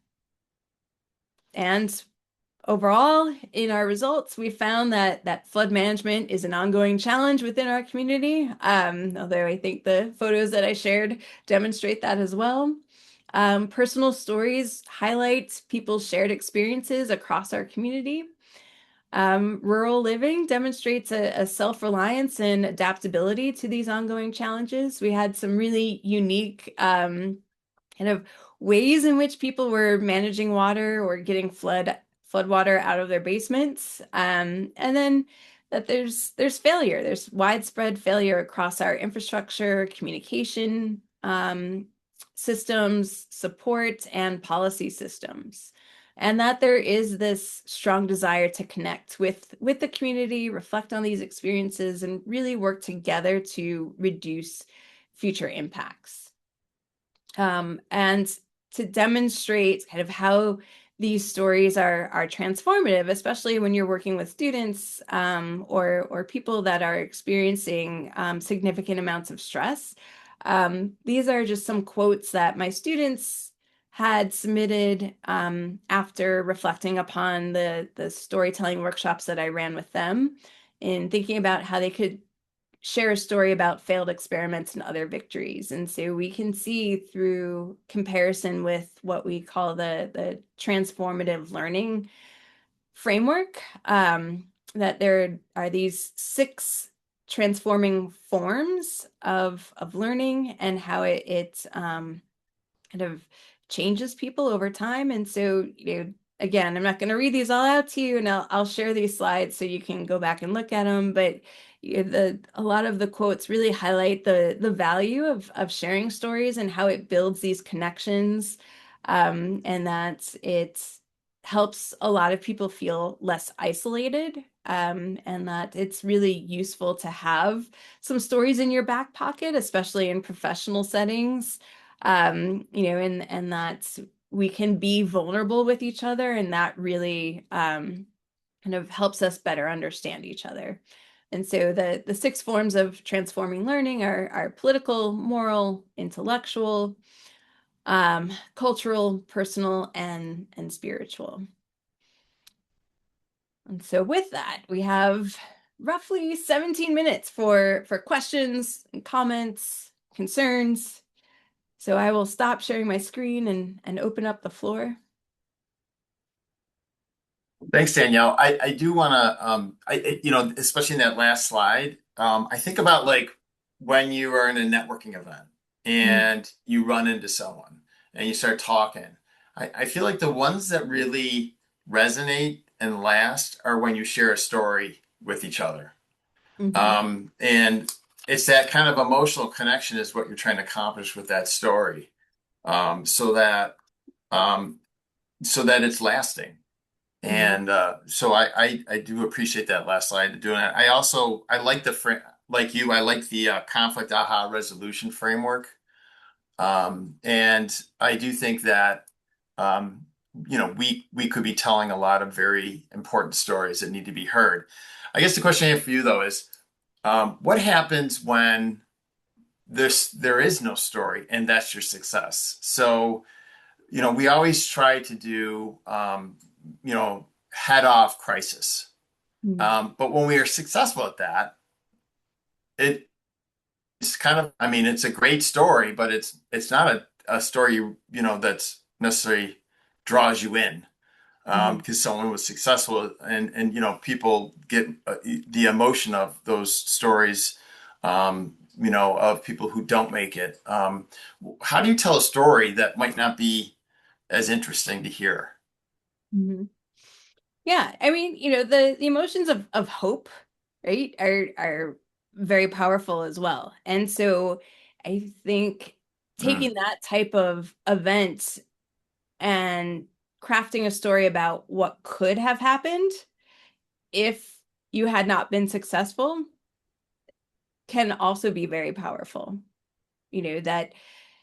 And overall, in our results, we found that flood management is an ongoing challenge within our community, although I think the photos that I shared demonstrate that as well. Personal stories highlight people's shared experiences across our community. Rural living demonstrates a self-reliance and adaptability to these ongoing challenges. We had some really unique kind of ways in which people were managing water or getting flood water out of their basements. And then that there's failure. There's widespread failure across our infrastructure, communication systems, support, and policy systems. And that there is this strong desire to connect with the community, reflect on these experiences, and really work together to reduce future impacts. And to demonstrate kind of how these stories are transformative, especially when you're working with students or people that are experiencing significant amounts of stress. These are just some quotes that my students had submitted after reflecting upon the storytelling workshops that I ran with them, in thinking about how they could share a story about failed experiments and other victories. And so we can see through comparison with what we call the transformative learning framework, that there are these 6 transforming forms of learning, and how it kind of changes people over time. And so, again, I'm not going to read these all out to you, and I'll share these slides so you can go back and look at them. But a lot of the quotes really highlight the value of sharing stories and how it builds these connections, and that it helps a lot of people feel less isolated, and that it's really useful to have some stories in your back pocket, especially in professional settings, and that we can be vulnerable with each other, and that really kind of helps us better understand each other. And so the 6 forms of transforming learning are political, moral, intellectual, cultural, personal, and spiritual. And so with that, we have roughly 17 minutes for questions and comments, concerns. So I will stop sharing my screen and open up the floor. Thanks, Danielle. I do want to, especially in that last slide, I think about like when you are in a networking event and you run into someone and you start talking. I feel like the ones that really resonate and last are when you share a story with each other. And it's that kind of emotional connection is what you're trying to accomplish with that story, so that it's lasting. And so I do appreciate that last slide doing it. I like the frame like you. I like the conflict aha resolution framework. And I do think that um, we could be telling a lot of very important stories that need to be heard. I guess the question I have for you though is what happens when there is no story and that's your success? So we always try to do, head off crisis. Mhm. But when we are successful at that, it's kind of, I mean, it's a great story, but it's not a story, that's necessarily draws you in. Mhm. Because someone was successful and people get the emotion of those stories, of people who don't make it. How do you tell a story that might not be as interesting to hear? Mhm. Yeah, I mean, the emotions of hope, right, are very powerful as well. And so I think Mm, taking that type of event and crafting a story about what could have happened if you had not been successful can also be very powerful. That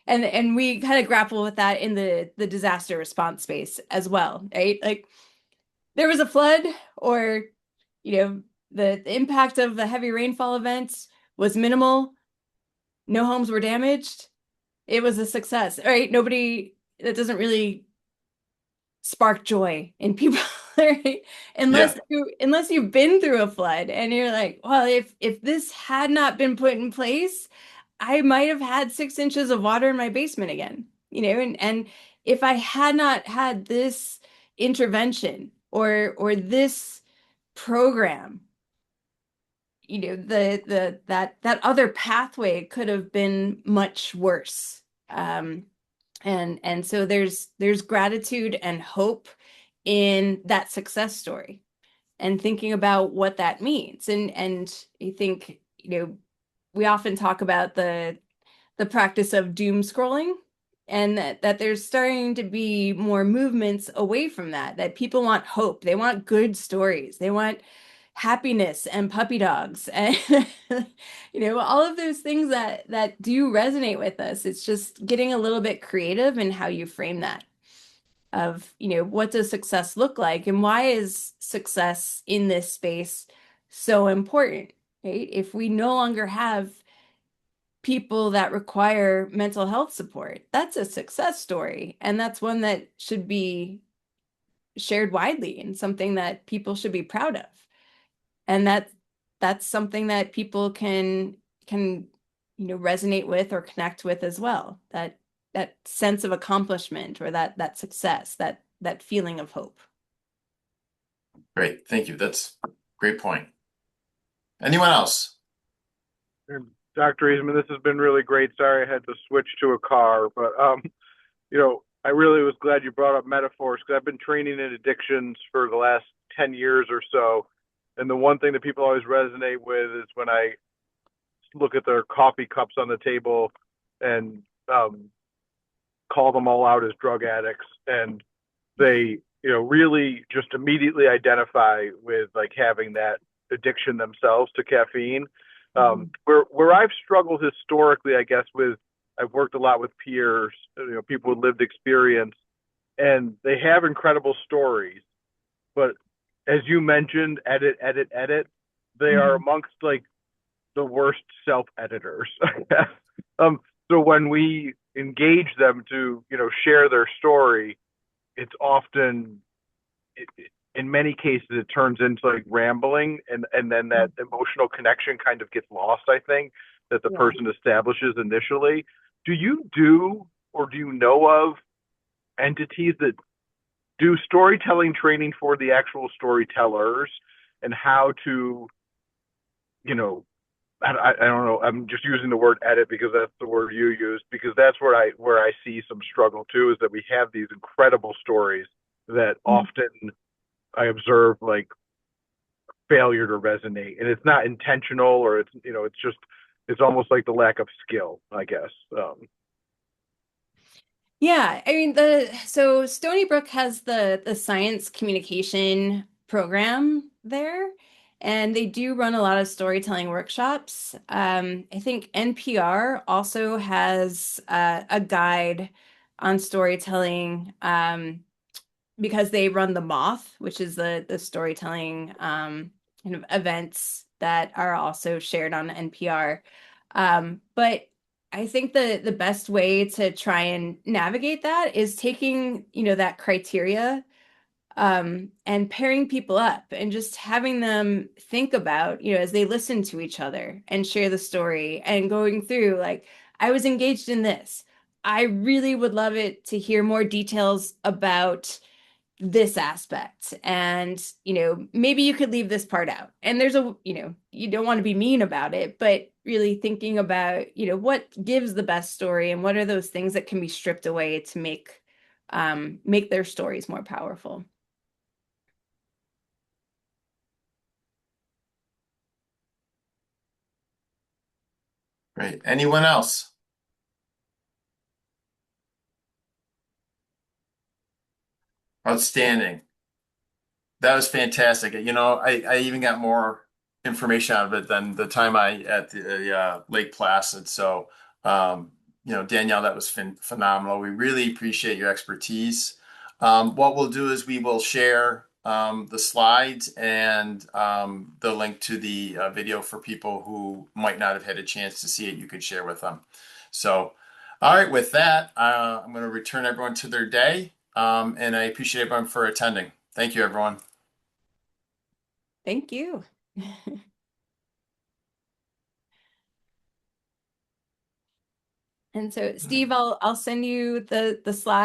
and we kind of grapple with that in the disaster response space as well, right? Like there was a flood or the impact of the heavy rainfall event was minimal. No homes were damaged. It was a success, right? Nobody that doesn't really spark joy in people, right? yeah, Unless you've been through a flood and you're like, well, if this had not been put in place, I might have had 6 inches of water in my basement again, and if I had not had this intervention or this program, that other pathway could have been much worse. And so there's gratitude and hope in that success story and thinking about what that means. And I think, we often talk about the practice of doom scrolling and that there's starting to be more movements away from that people want hope, they want good stories, they want happiness and puppy dogs and all of those things that do resonate with us. It's just getting a little bit creative in how you frame that of what does success look like and why is success in this space so important, right? If we no longer have people that require mental health support, that's a success story. And that's one that should be shared widely and something that people should be proud of. And that's something that people can resonate with or connect with as well. That sense of accomplishment or that success, that feeling of hope. great. Thank you. That's a great point. Anyone else? And Dr. Eastman, this has been really great. Sorry I had to switch to a car, but I really was glad you brought up metaphors because I've been training in addictions for the last 10 years or so. And the one thing that people always resonate with is when I look at their coffee cups on the table and call them all out as drug addicts. And they, really just immediately identify with like having that addiction themselves to caffeine. Mhm. Where I've struggled historically, I guess, I've worked a lot with peers, people with lived experience, and they have incredible stories. But as you mentioned, edit, edit, edit, they are Mhm. amongst like the worst self editors. So when we engage them to, share their story, it's often in many cases it turns into like rambling and then that emotional connection kind of gets lost, I think, that the Yeah. person establishes initially. Do you do or do you know of entities that do storytelling training for the actual storytellers and how to, you know, I don't know. I'm just using the word edit because that's the word you used, because that's where I see some struggle too, is that we have these incredible stories that Mhm. often I observe like failure to resonate, and it's not intentional, or it's almost like the lack of skill, I guess. Yeah, I mean so Stony Brook has the science communication program there, and they do run a lot of storytelling workshops. I think NPR also has a guide on storytelling because they run the Moth, which is the storytelling kind of events that are also shared on NPR. But I think the best way to try and navigate that is taking, that criteria and pairing people up and just having them think about, as they listen to each other and share the story and going through like, I was engaged in this. I really would love it to hear more details about this aspect. And, maybe you could leave this part out. And there's you don't want to be mean about it, but really thinking about, what gives the best story and what are those things that can be stripped away to make their stories more powerful. Great. Anyone else? Outstanding. That was fantastic. I even got more information out of it than the time I at the Lake Placid. So, Danielle, that was phenomenal. We really appreciate your expertise. What we'll do is we will share the slides and the link to the video for people who might not have had a chance to see it. You could share with them. So, all right, with that, I'm going to return everyone to their day. And I appreciate everyone for attending. Thank you, everyone. Thank you. And so, Steve, I'll send you the slide.